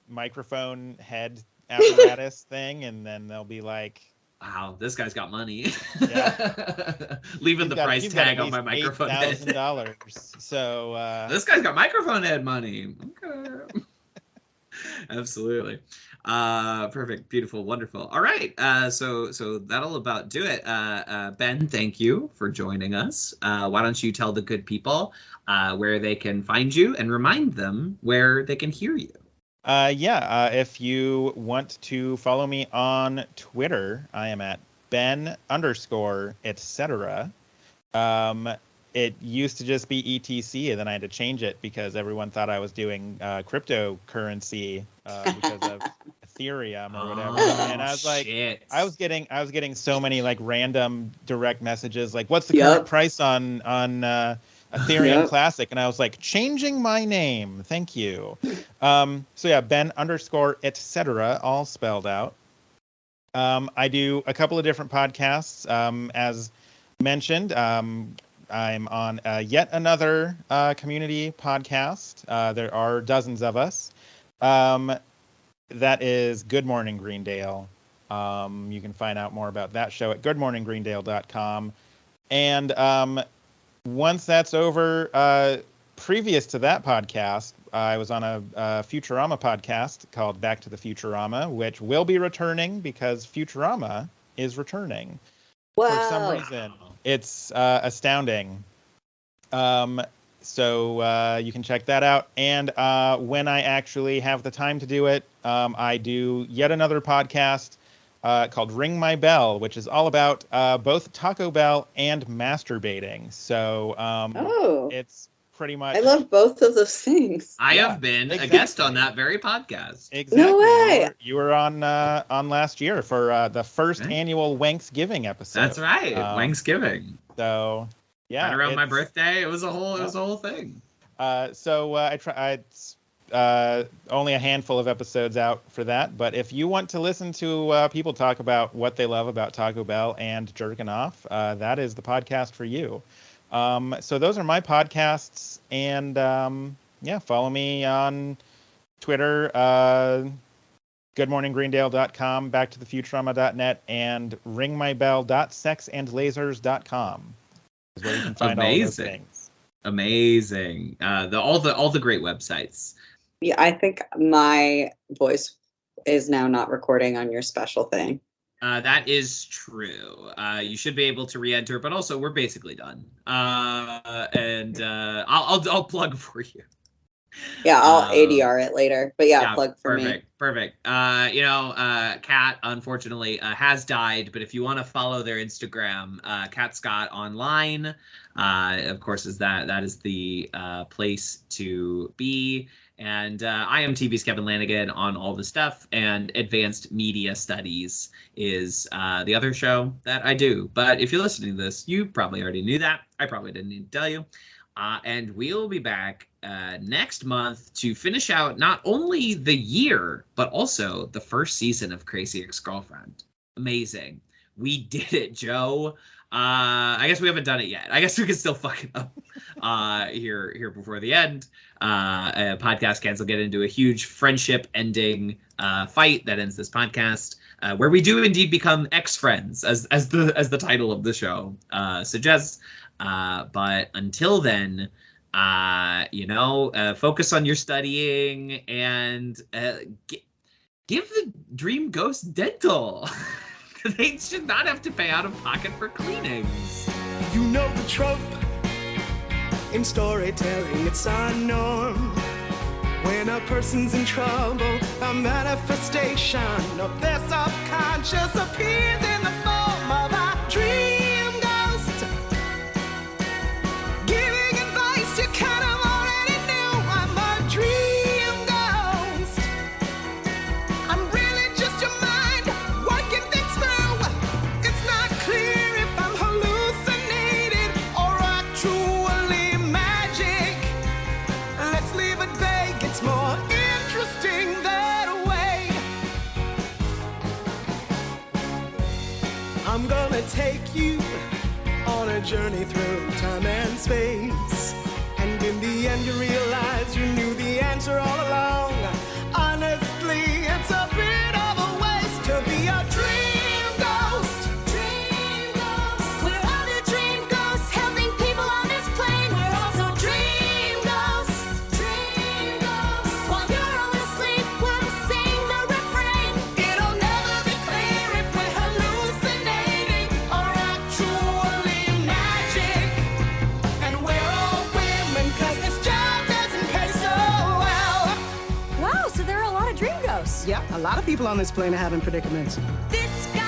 microphone head apparatus thing, and then they'll be like, wow, this guy's got money. Yeah. Leaving the price tag on my microphone head. $8,000. So this guy's got microphone head money. Okay. Absolutely. Perfect. Beautiful. Wonderful. All right. So that'll about do it. Ben, thank you for joining us. Why don't you tell the good people where they can find you and remind them where they can hear you? If you want to follow me on Twitter, I am at Ben_etc. It used to just be ETC, and then I had to change it because everyone thought I was doing cryptocurrency because of Ethereum or whatever. And I was like, shit. I was getting so many like random direct messages like, "What's the current price on Ethereum Classic?" And I was like, changing my name. Thank you. Ben _etc. all spelled out. I do a couple of different podcasts. As mentioned, I'm on yet another community podcast. There are dozens of us. That is Good Morning Greendale. You can find out more about that show at goodmorninggreendale.com. And once that's over, previous to that podcast, I was on a Futurama podcast called Back to the Futurama, which will be returning because Futurama is returning. Wow. For some reason. It's astounding. So you can check that out. And when I actually have the time to do it, I do yet another podcast called Ring My Bell, which is all about both Taco Bell and masturbating. So it's pretty much... I love both of those things. I have been a guest on that very podcast. Exactly. No way. You were on last year for the first annual Wanksgiving episode. That's right. Wanksgiving. So yeah, right around my birthday, it was a whole thing. I try. Only a handful of episodes out for that, but if you want to listen to people talk about what they love about Taco Bell and jerking off, that is the podcast for you. So those are my podcasts, and follow me on Twitter, goodmorninggreendale.com, backtothefuturama.net, and ringmybell.sexandlasers.com is where you can find all those things. Amazing. All the great websites. Yeah, I think my voice is now not recording on your special thing. That is true. You should be able to re-enter, but also we're basically done. I'll plug for you. Yeah, I'll ADR it later. But yeah, plug for me. Perfect. Kat unfortunately has died, but if you want to follow their Instagram, Kat Scott Online, of course, that is the place to be. And I am TV's Kevin Lanigan on all the stuff, and Advanced Media Studies is the other show that I do. But if you're listening to this, you probably already knew that. I probably didn't need to tell you. And we'll be back next month to finish out not only the year, but also the first season of Crazy Ex-Girlfriend. Amazing. We did it, Joe. I guess we haven't done it yet. I guess we can still fuck it up here before the end. A podcast cancel get into a huge friendship ending fight that ends this podcast, where we do indeed become ex-friends, as the title of the show suggests. But until then, Focus on your studying and give the dream ghost dental. They should not have to pay out of pocket for cleanings. You know the trope in storytelling, it's our norm. When a person's in trouble, a manifestation of their subconscious appears in the form of a dream ghost. Giving advice you kind of already knew. I'm a dream ghost. I'm really just your mind working things through. It's not clear if I'm hallucinating or actually magic. Let's leave it vague, it's more interesting that way. I'm gonna take you on a journey through time and space. And in the end you realize you knew the answer all along. Honestly, it's a bit of a waste to be a dream ghost. Dream ghosts. We're all the dream ghosts, helping people on this plane. We're also dream ghosts. Dream ghosts. While you're all asleep, we'll sing the refrain. It'll never be clear if we're hallucinating or actually magic. And we're all women, 'cause this job doesn't pay so well. Wow, so there are a lot of dream ghosts. Yeah, a lot of people on this plane are having predicaments. This guy